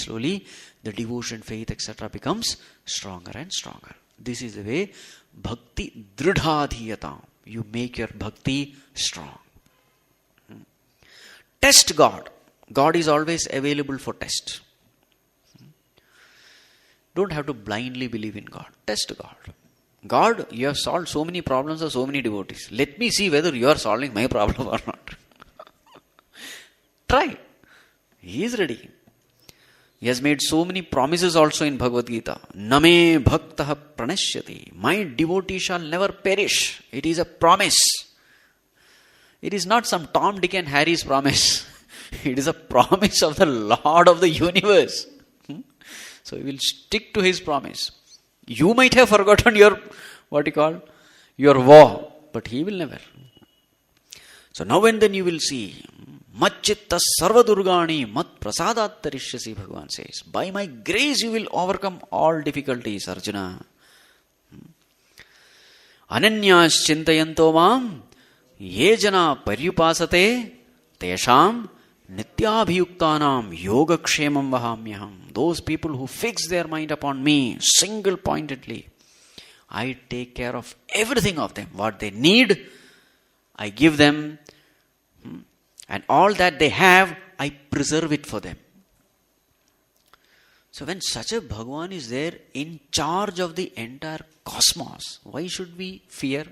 Speaker 2: the devotion, faith, etc. becomes stronger and stronger. This is the way bhakti dridhadhiyatam. You make your bhakti strong. Test God. God is always available for test. Don't have to blindly believe in God. Test God. God, you have solved so many problems of so many devotees. Let me see whether you are solving my problem or not. Try. He is ready. He has made so many promises also in Bhagavad Gita. Name bhaktaha pranashyati. My devotee shall never perish. It is a promise. It is not some Tom, Dick and Harry's promise. It is a promise of the Lord of the universe. So he will stick to His promise. You might have forgotten your, your vow, but He will never. So now and then you will see, Macchitta sarva durgani mat prasadat tarishyasi, Bhagavan says. By my grace you will overcome all difficulties, Arjuna. Ananyas chintayanto mam ye jana paryupasate tesham nityabhiyuktanam yogakshemam vahamyaham. Those people who fix their mind upon me single-pointedly, I take care of everything of them. What they need, I give them. And all that they have, I preserve it for them. So when such a Bhagavan is there in charge of the entire cosmos, why should we fear?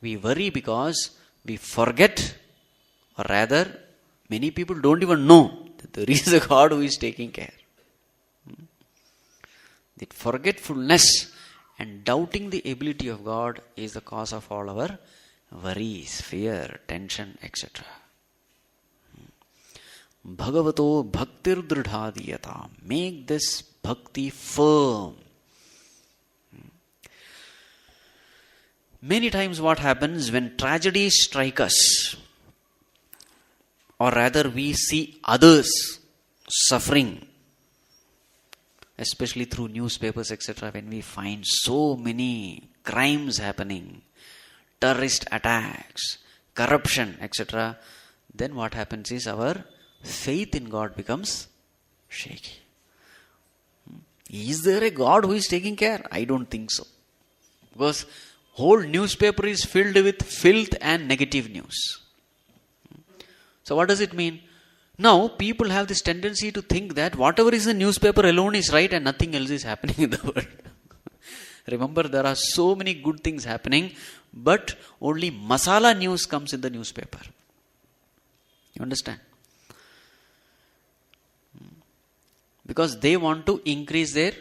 Speaker 2: We worry because we forget, or rather, many people don't even know that there is a God who is taking care. That forgetfulness and doubting the ability of God is the cause of all our worries, fear, tension, etc. Bhagavato bhaktir dridhadiyata. Make this bhakti firm. Many times what happens when tragedies strike us, or rather we see others suffering, especially through newspapers, etc., when we find so many crimes happening, terrorist attacks, corruption, etc., then what happens is our faith in God becomes shaky. Is there a God who is taking care? I don't think so. Because whole newspaper is filled with filth and negative news. So what does it mean? Now people have this tendency to think that whatever is in the newspaper alone is right and nothing else is happening in the world. Remember, there are so many good things happening, but only masala news comes in the newspaper. You understand? Because they want to increase their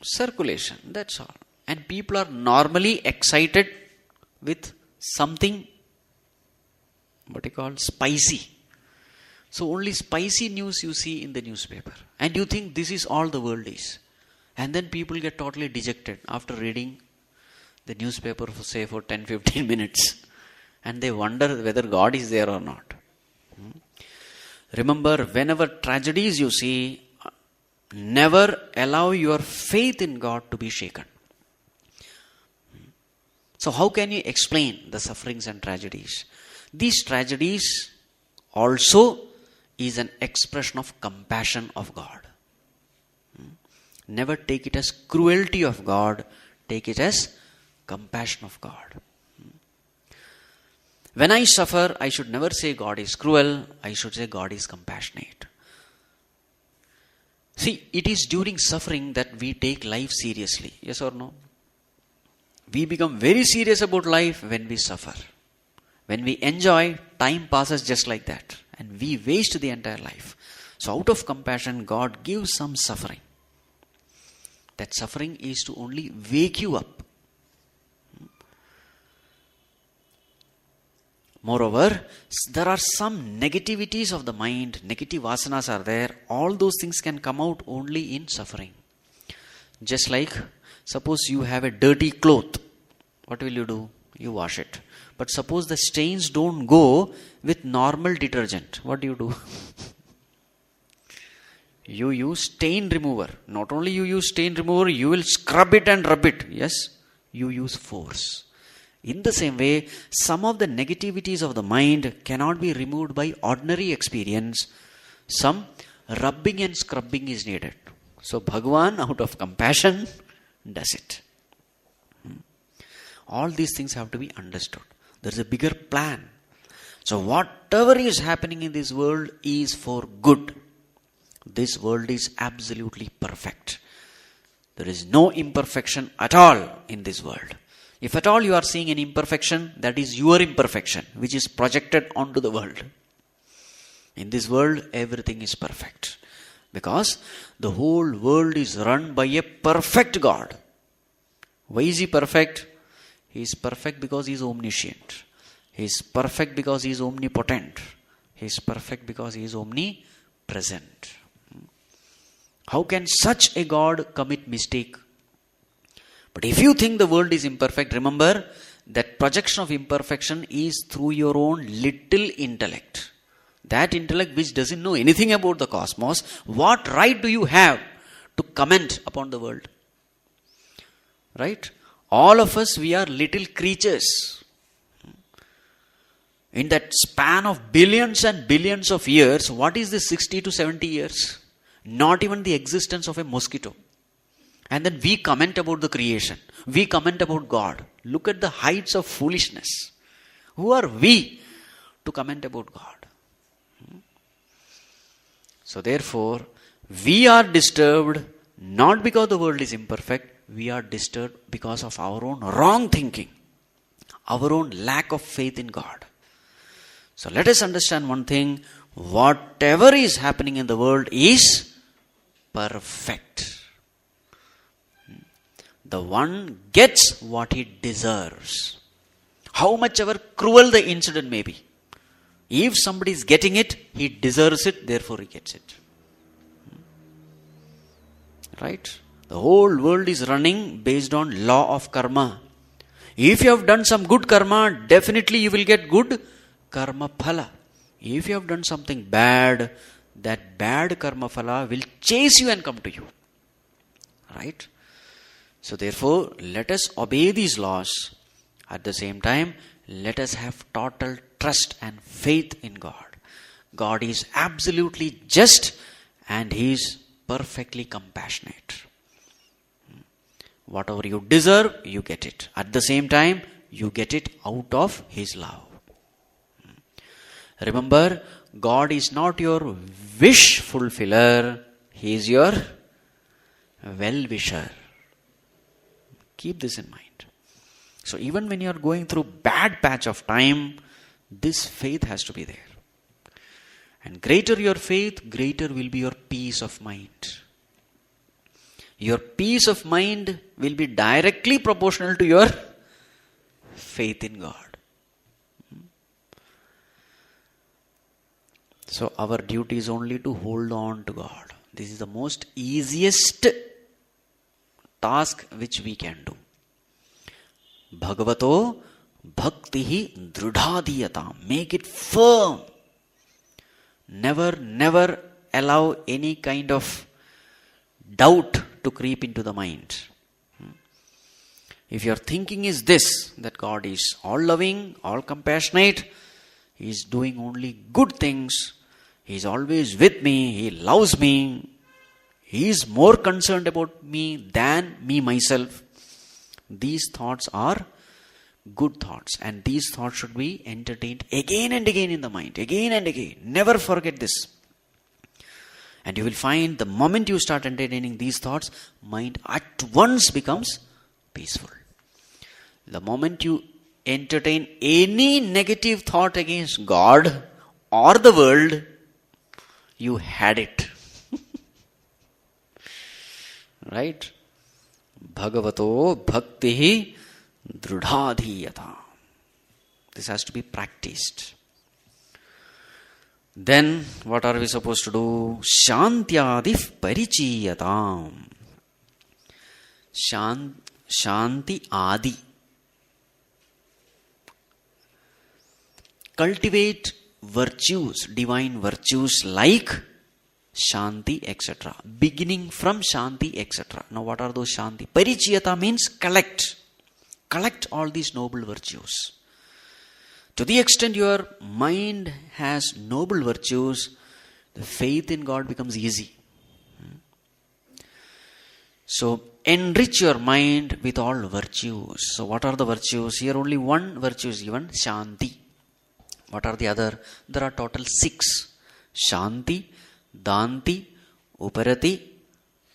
Speaker 2: circulation. That's all. And people are normally excited with something, spicy. So only spicy news you see in the newspaper. And you think this is all the world is. And then people get totally dejected after reading the newspaper for say for 10-15 minutes and they wonder whether God is there or not. Remember, whenever tragedies you see, never allow your faith in God to be shaken. So how can you explain the sufferings and tragedies? These tragedies also is an expression of compassion of God. Never take it as cruelty of God, take it as compassion of God. When I suffer, I should never say God is cruel, I should say God is compassionate. See, it is during suffering that we take life seriously. Yes or no? We become very serious about life when we suffer. When we enjoy, time passes just like that. And we waste the entire life. So out of compassion, God gives some suffering. That suffering is to only wake you up. Moreover, there are some negativities of the mind, negative vasanas are there. All those things can come out only in suffering. Just like, suppose you have a dirty cloth. What will you do? You wash it. But suppose the stains don't go with normal detergent. What do? You use stain remover. Not only you use stain remover, you will scrub it and rub it. Yes, you use force. In the same way, some of the negativities of the mind cannot be removed by ordinary experience. Some rubbing and scrubbing is needed. So Bhagavan, out of compassion, does it. All these things have to be understood. There is a bigger plan. So whatever is happening in this world is for good. This world is absolutely perfect. There is no imperfection at all in this world. If at all you are seeing an imperfection, that is your imperfection, which is projected onto the world. In this world, everything is perfect. Because the whole world is run by a perfect God. Why is He perfect? He is perfect because He is omniscient. He is perfect because He is omnipotent. He is perfect because He is omnipresent. How can such a God commit mistake? But if you think the world is imperfect, remember that projection of imperfection is through your own little intellect. That intellect which doesn't know anything about the cosmos, what right do you have to comment upon the world? Right? All of us, we are little creatures. In that span of billions and billions of years, what is this 60 to 70 years? Not even the existence of a mosquito. And then we comment about the creation. We comment about God. Look at the heights of foolishness. Who are we to comment about God? So therefore, we are disturbed not because the world is imperfect. We are disturbed because of our own wrong thinking. Our own lack of faith in God. So let us understand one thing. Whatever is happening in the world is perfect. The one gets what he deserves. How much ever cruel the incident may be. If somebody is getting it, he deserves it, therefore he gets it. Right? The whole world is running based on law of karma. If you have done some good karma, definitely you will get good karma phala. If you have done something bad, that bad karma phala will chase you and come to you. Right? So therefore, let us obey these laws. At the same time, let us have total trust and faith in God. God is absolutely just and He is perfectly compassionate. Whatever you deserve, you get it. At the same time, you get it out of His love. Remember, God is not your wish fulfiller. He is your well-wisher. Keep this in mind. So even when you are going through bad patch of time, this faith has to be there. And greater your faith, greater will be your peace of mind. Your peace of mind will be directly proportional to your faith in God. So our duty is only to hold on to God. This is the most easiest task which we can do. Bhagavato bhaktihi drudhadiyatam. Make it firm. Never allow any kind of doubt to creep into the mind. If your thinking is this, that God is all loving, all compassionate, He is doing only good things, He is always with me, He loves me, He is more concerned about me than me myself. These thoughts are good thoughts, and these thoughts should be entertained again and again in the mind, again and again. Never forget this. And you will find the moment you start entertaining these thoughts, mind at once becomes peaceful. The moment you entertain any negative thought against God or the world, you had it. Right? Bhagavato bhaktihi drudhadhiyata. This has to be practiced. Then, what are we supposed to do? Shantyadif parichiyatam. Shanti adi. Cultivate virtues, divine virtues like Shanti, etc. Beginning from Shanti, etc. Now, what are those Shanti? Parichiyata means collect. Collect all these noble virtues. To the extent your mind has noble virtues, the faith in God becomes easy. So, enrich your mind with all virtues. So, what are the virtues? Here only one virtue is given, Shanti. What are the other? There are total 6. Shanti, Danti, Uparati,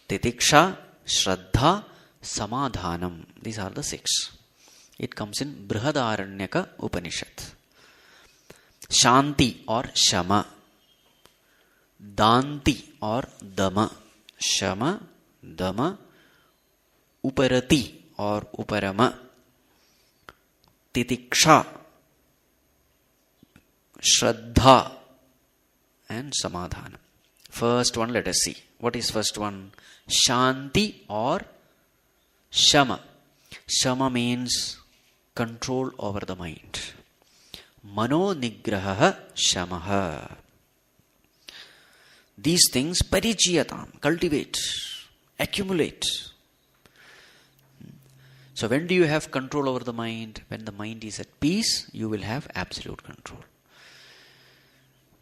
Speaker 2: Titiksha, Shraddha, Samadhanam. These are the 6. It comes in Brihadaranyaka Upanishad. Shanti or Shama. Danti or Dama. Shama, Dama. Uparati or Uparama. Titiksha, Shraddha and Samadhana. First one, let us see. What is first one? Shanti or Shama. Shama means control over the mind. Mano nigraha shamaha. These things parichiyatam, cultivate, accumulate. So when do you have control over the mind? When the mind is at peace, you will have absolute control.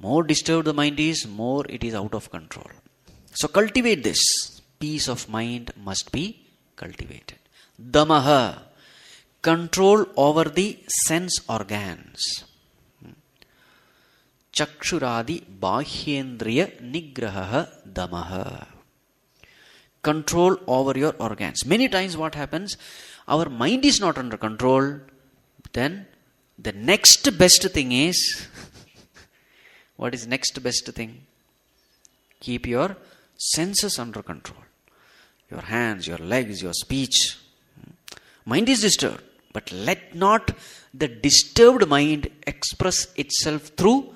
Speaker 2: More disturbed the mind is, more it is out of control. So cultivate this. Peace of mind must be cultivated. Damaha, control over the sense organs. Chakshuradi bahyendriya nigraha damaha. Control over your organs. Many times what happens, our mind is not under control, then the next best thing is, what is next best thing? Keep your senses under control. Your hands, your legs, your speech. Mind is disturbed, but let not the disturbed mind express itself through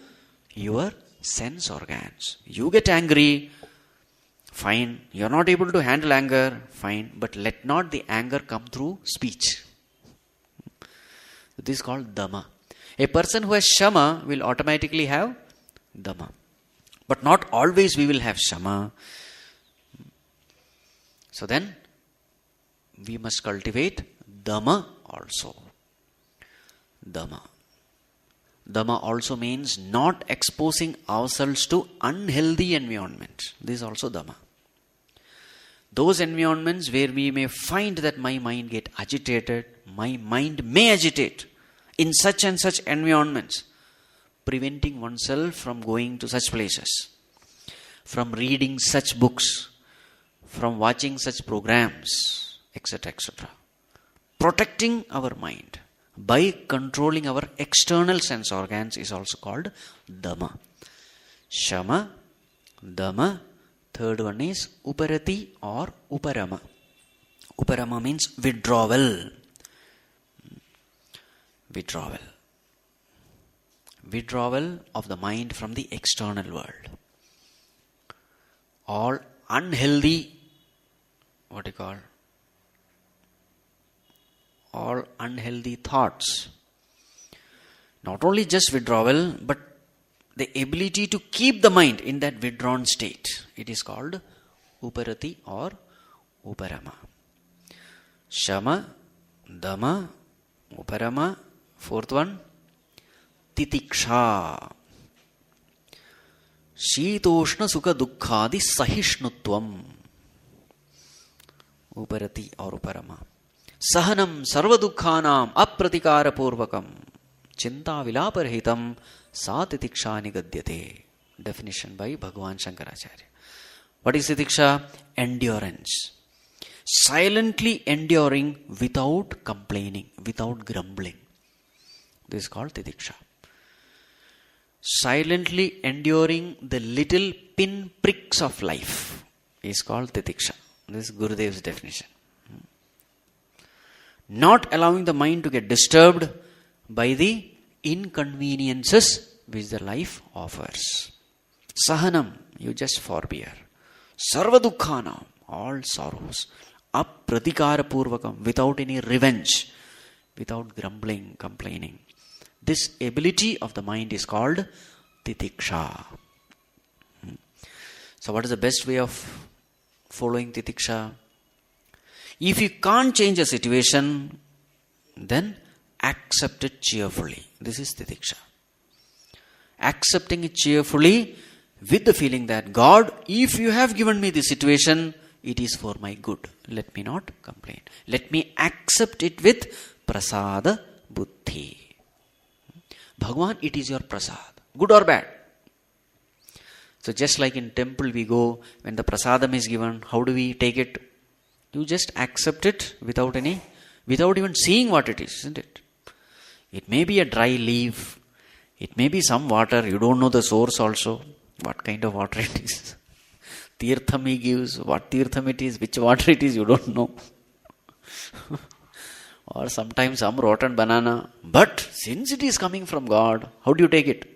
Speaker 2: your sense organs. You get angry, fine. You are not able to handle anger, fine. But let not the anger come through speech. This is called Dhamma. A person who has Shama will automatically have Dhamma. But not always we will have Shama. So then, we must cultivate Dhamma also. Dhamma. Dhamma also means not exposing ourselves to unhealthy environment. This is also Dhamma. Those environments where we may find that my mind get agitated, my mind may agitate in such and such environments, preventing oneself from going to such places, from reading such books, from watching such programs, etc., etc. Protecting our mind by controlling our external sense organs is also called Dhamma. Shama, Dhamma. Third one is Uparati or Uparama. Uparama means withdrawal. Withdrawal. Withdrawal of the mind from the external world. All unhealthy, all unhealthy thoughts. Not only just withdrawal, but the ability to keep the mind in that withdrawn state. It is called uparati or uparama. Shama, dama, uparama. Fourth one, titiksha. Shitoshna sukha dukkhadi sahishnutvam. Uparati or uparama. Sahanam sarva dukkhanam apratikara purvakam. Chinta vilaparhitam sa titiksha nigadyate. Definition by Bhagavan Shankaracharya. What is titiksha? Endurance. Silently enduring without complaining, without grumbling. This is called titiksha. Silently enduring the little pinpricks of life is called titiksha. This is Gurudev's definition. Not allowing the mind to get disturbed by the inconveniences which the life offers. Sahanam, you just forbear. Sarva dukkhanam, all sorrows. Apratikara purvakam, without any revenge, without grumbling, complaining. This ability of the mind is called titiksha. So what is the best way of following titiksha? If you can't change a situation, then accept it cheerfully. This is titiksha. Accepting it cheerfully with the feeling that God, if you have given me this situation, it is for my good. Let me not complain. Let me accept it with prasada buddhi. Bhagwan, it is your prasad. Good or bad. So just like in temple we go, when the prasadam is given, how do we take it? You just accept it without even seeing what it is, isn't it? It may be a dry leaf. It may be some water. You don't know the source also. What kind of water it is. Tirtham he gives. What tirtham it is. Which water it is. You don't know. Or sometimes some rotten banana. But since it is coming from God, how do you take it?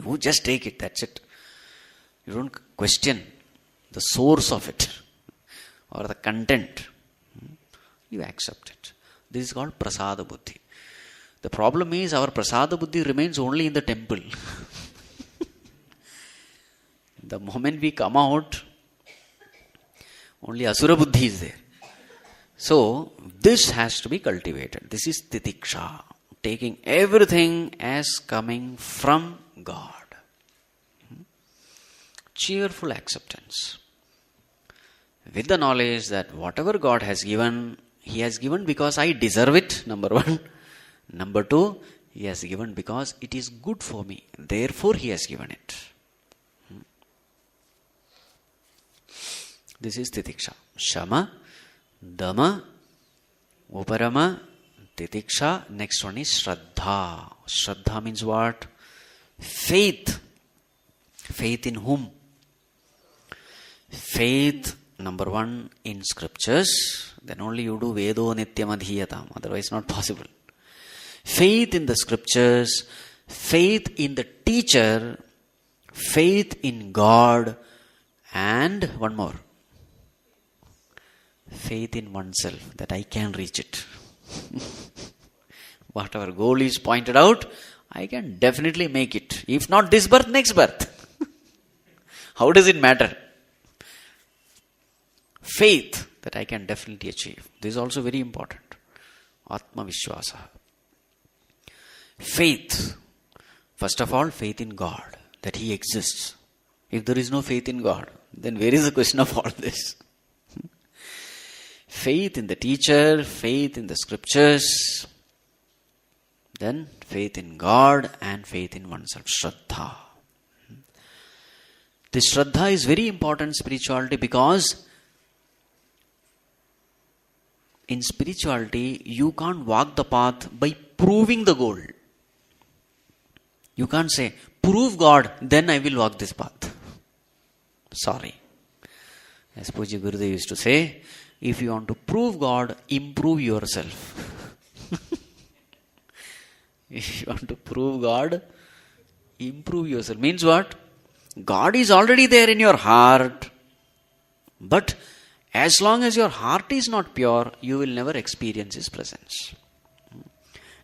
Speaker 2: You just take it. That's it. You don't question the source of it. Or the content. You accept it. This is called prasada buddhi. The problem is our prasada buddhi remains only in the temple. The moment we come out, only asura buddhi is there. So, this has to be cultivated. This is titiksha. Taking everything as coming from God. Cheerful acceptance. With the knowledge that whatever God has given, He has given because I deserve it, number one. Number two, He has given because it is good for me. Therefore, He has given it. This is titiksha. Shama, dama, uparama, titiksha. Next one is shraddha. Shraddha means what? Faith. Faith in whom? Faith, number one, in scriptures. Then only you do vedo nityam adhiyatam. Otherwise not possible. Faith in the scriptures. Faith in the teacher. Faith in God. And one more. Faith in oneself, that I can reach it. Whatever goal is pointed out, I can definitely make it. If not this birth, next birth. How does it matter? Faith that I can definitely achieve. This is also very important. Atma Vishwasa. Faith. First of all, faith in God, that He exists. If there is no faith in God, then where is the question of all this? Faith in the teacher, faith in the scriptures, then faith in God and faith in oneself. Shraddha. This Shraddha is very important in spirituality because in spirituality you can't walk the path by proving the goal. You can't say, prove God, then I will walk this path. Sorry. As Puji Gurudev used to say, if you want to prove God, improve yourself. If you want to prove God, improve yourself. Means what? God is already there in your heart. But As long as your heart is not pure, you will never experience His presence.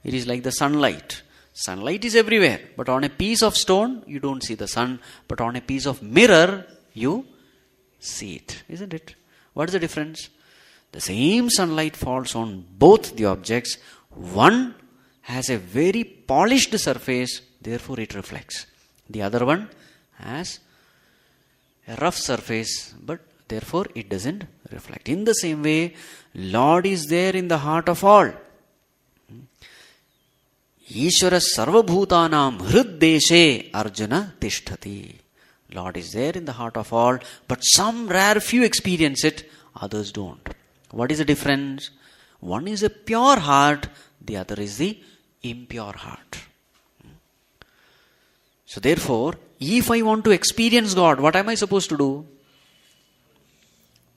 Speaker 2: It is like the sunlight. Sunlight is everywhere, but on a piece of stone, you don't see the sun, but on a piece of mirror, you see it. Isn't it? What is the difference? The same sunlight falls on both the objects. One has a very polished surface, therefore it reflects. The other one has a rough surface, but therefore it doesn't reflect. In the same way, Lord is there in the heart of all. Ishvara sarvabhutanam hriddeshe Arjuna tishtati. Lord is there in the heart of all, but some rare few experience it, others don't. What is the difference? One is a pure heart, the other is the impure heart. So therefore, if I want to experience God, what am I supposed to do?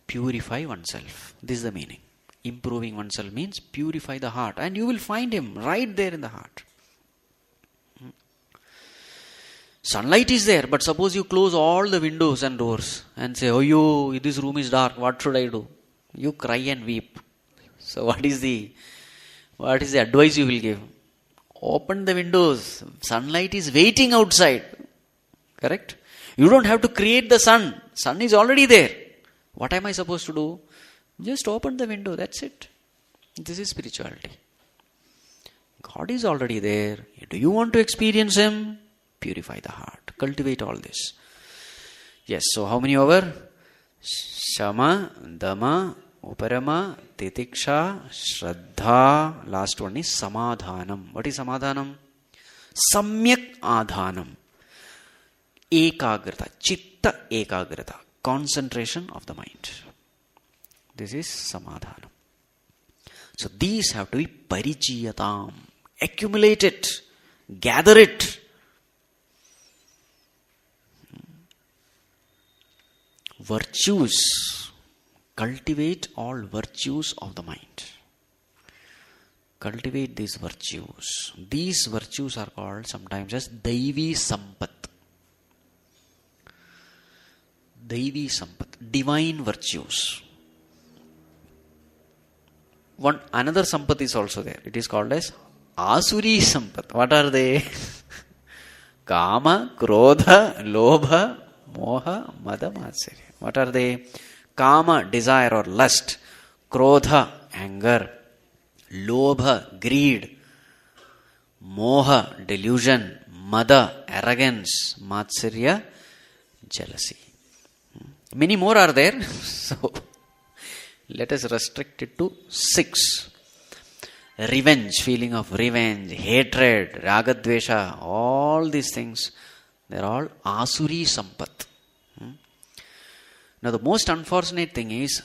Speaker 2: Purify oneself. This is the meaning. Improving oneself means purify the heart, and you will find Him right there in the heart. Sunlight is there, but suppose you close all the windows and doors and say, oh, this room is dark, what should I do? You cry and weep. So what is the advice you will give? Open the windows. Sunlight is waiting outside. Correct? You don't have to create the sun. Sun is already there. What am I supposed to do? Just open the window. That's it. This is spirituality. God is already there. Do you want to experience Him? Purify the heart. Cultivate all this. Yes, so how many over? Shama, Dama, Uparama, Titiksha, Shraddha. Last one is Samadhanam. What is Samadhanam? Samyak Adhanam. Ekagrata. Chitta Ekagrata. Concentration of the mind. This is Samadhanam. So these have to be Parichiyatam. Accumulate it. Gather it. Virtues. Cultivate all virtues of the mind. Cultivate these virtues. These virtues are called sometimes as Daivi Sampat. Daivi Sampat. Divine virtues. Another Sampat is also there. It is called as Asuri Sampat. What are they? Kama, Krodha, Lobha, Moha, Mada, Matsarya. What are they? Kama, desire or lust. Krodha, anger. Lobha, greed. Moha, delusion. Mada, arrogance. Matsarya, jealousy. Many more are there. So, let us restrict it to 6. Revenge, feeling of revenge, hatred, ragadvesha, all these things, they are all Asuri Sampat. Now the most unfortunate thing is,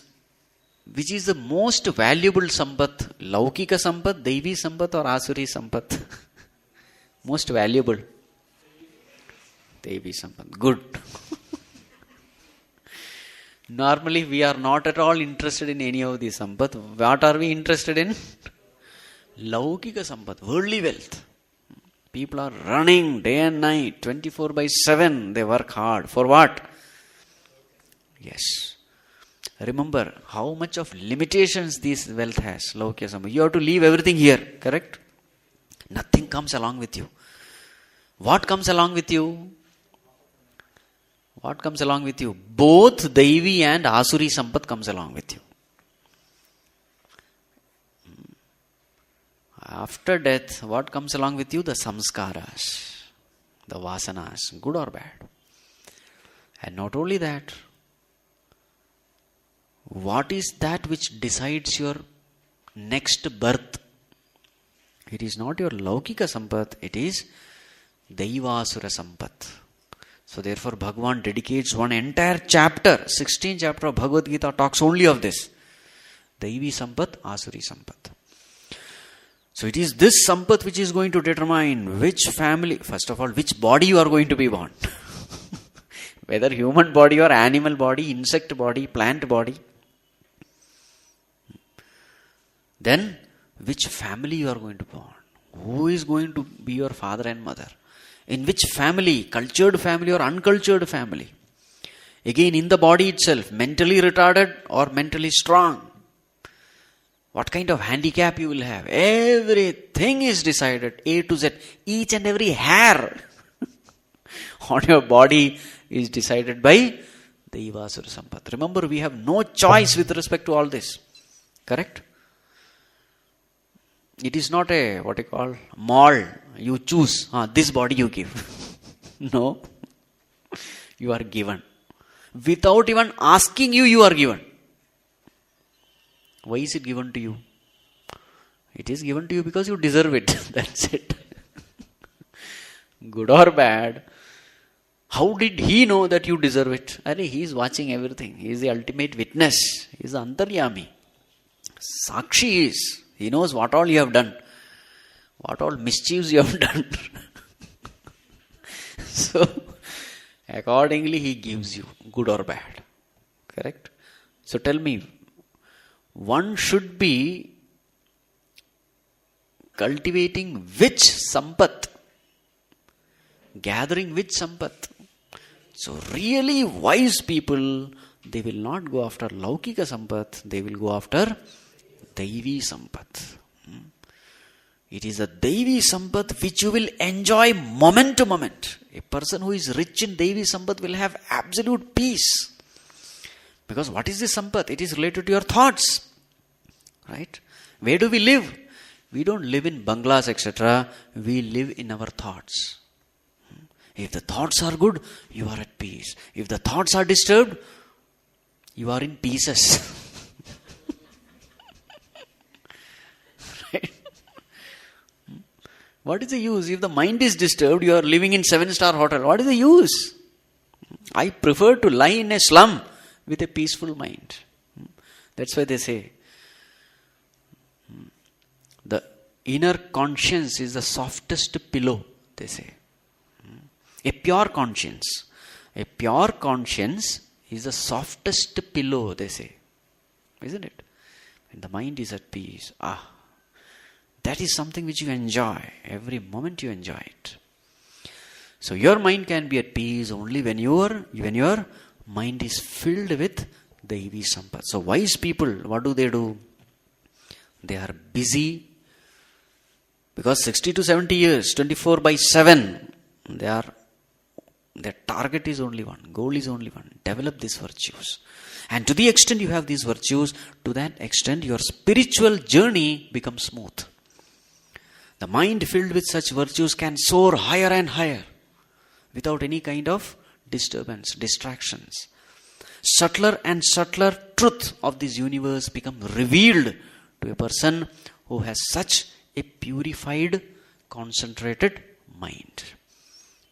Speaker 2: which is the most valuable Sampat? Laukika Sampat, Daivi Sampat or Asuri Sampat? Most valuable? Daivi Sampat. Good. Normally we are not at all interested in any of these Sampat. What are we interested in? Laukika Sampat, worldly wealth. People are running day and night, 24/7. They work hard. For what? Yes. Remember how much of limitations this wealth has. Laukika Sampat. You have to leave everything here. Correct? Nothing comes along with you. What comes along with you? What comes along with you? Both Daivi and Asuri Sampat comes along with you. After death, what comes along with you? The samskaras, the vasanas, good or bad. And not only that, what is that which decides your next birth? It is not your Laukika Sampat, it is Daivasura Sampat. So therefore Bhagavan dedicates one entire chapter, 16th chapter of Bhagavad Gita talks only of this. Daivi Sampat, Asuri Sampat. So it is this Sampat which is going to determine which family, first of all, which body you are going to be born. Whether human body or animal body, insect body, plant body. Then, which family you are going to be born. Who is going to be your father and mother. In which family, cultured family or uncultured family. Again, in the body itself, mentally retarded or mentally strong. What kind of handicap you will have. Everything is decided, A to Z. Each and every hair on your body is decided by Daivasura Sampath. Remember, we have no choice with respect to all this. Correct? It is not a, what you call, mall. You choose. This body you give. No. You are given. Without even asking you, you are given. Why is it given to you? It is given to you because you deserve it. That's it. Good or bad. How did he know that you deserve it? He is watching everything. He is the ultimate witness. He is the Antaryami. Sakshi is. He knows what all you have done. What all mischiefs you have done. So, accordingly he gives you, good or bad. Correct? So tell me, one should be cultivating which sampath? Gathering which sampath? So really wise people, they will not go after Laukika sampath, they will go after Daivi sampath. It is a Daivi sampath which you will enjoy moment to moment. A person who is rich in Daivi sampath will have absolute peace. Because what is this sampath? It is related to your thoughts. Right? Where do we live? We don't live in bungalows, etc. We live in our thoughts. If the thoughts are good, you are at peace. If the thoughts are disturbed, you are in pieces. Right? What is the use? If the mind is disturbed, you are living in 7-star hotel. What is the use? I prefer to lie in a slum with a peaceful mind. That's why they say, the inner conscience is the softest pillow, they say. A pure conscience. A pure conscience is the softest pillow, they say. Isn't it? When the mind is at peace, that is something which you enjoy. Every moment you enjoy it. So your mind can be at peace only when your mind is filled with Daivi Sampath. So wise people, what do? They are busy. Because 60 to 70 years, 24/7, their target is only one. Goal is only one. Develop these virtues. And to the extent you have these virtues, to that extent your spiritual journey becomes smooth. The mind filled with such virtues can soar higher and higher without any kind of disturbance, distractions. Subtler and subtler truth of this universe become revealed to a person who has such a purified, concentrated mind.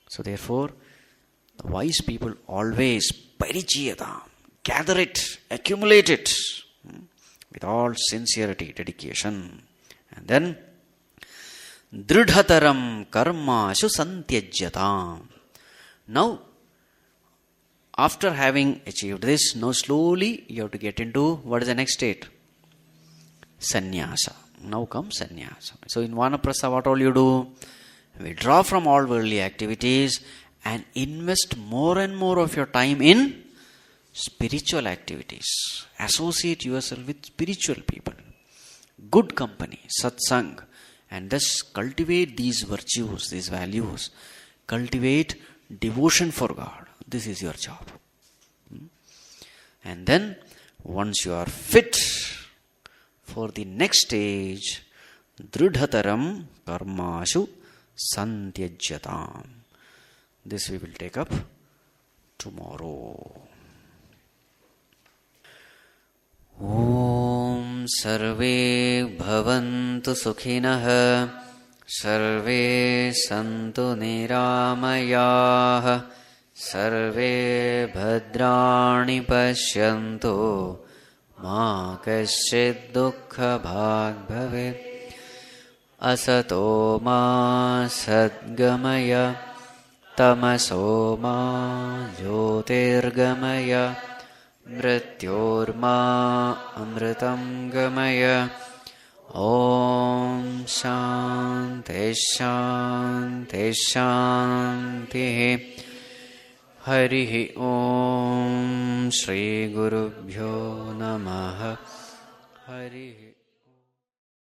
Speaker 2: So therefore, the wise people always parichiyata, gather it, accumulate it with all sincerity, dedication. And then dridhataram karmashu santyajyatam. Now, after having achieved this, now slowly you have to get into what is the next state? Sannyasa. Now comes sannyasa. So in vānaprastha, what all you do? Withdraw from all worldly activities and invest more and more of your time in spiritual activities. Associate yourself with spiritual people. Good company, satsanga. And thus cultivate these virtues, these values. Cultivate devotion for God. This is your job. And then, once you are fit for the next stage, dridhataram karmashu santyajyatam. This we will take up tomorrow. Om sarve bhavantu sukhinah sarve santu niramayah sarve bhadrani pashyantu ma kaschid dukkha bhag bhavet asato ma sadgamaya tamaso ma jyotirgamaya mrityorma amritam gamaya. Om Shanti Shanti Shanti. Harihi Om Shri Gurubhyo Namah.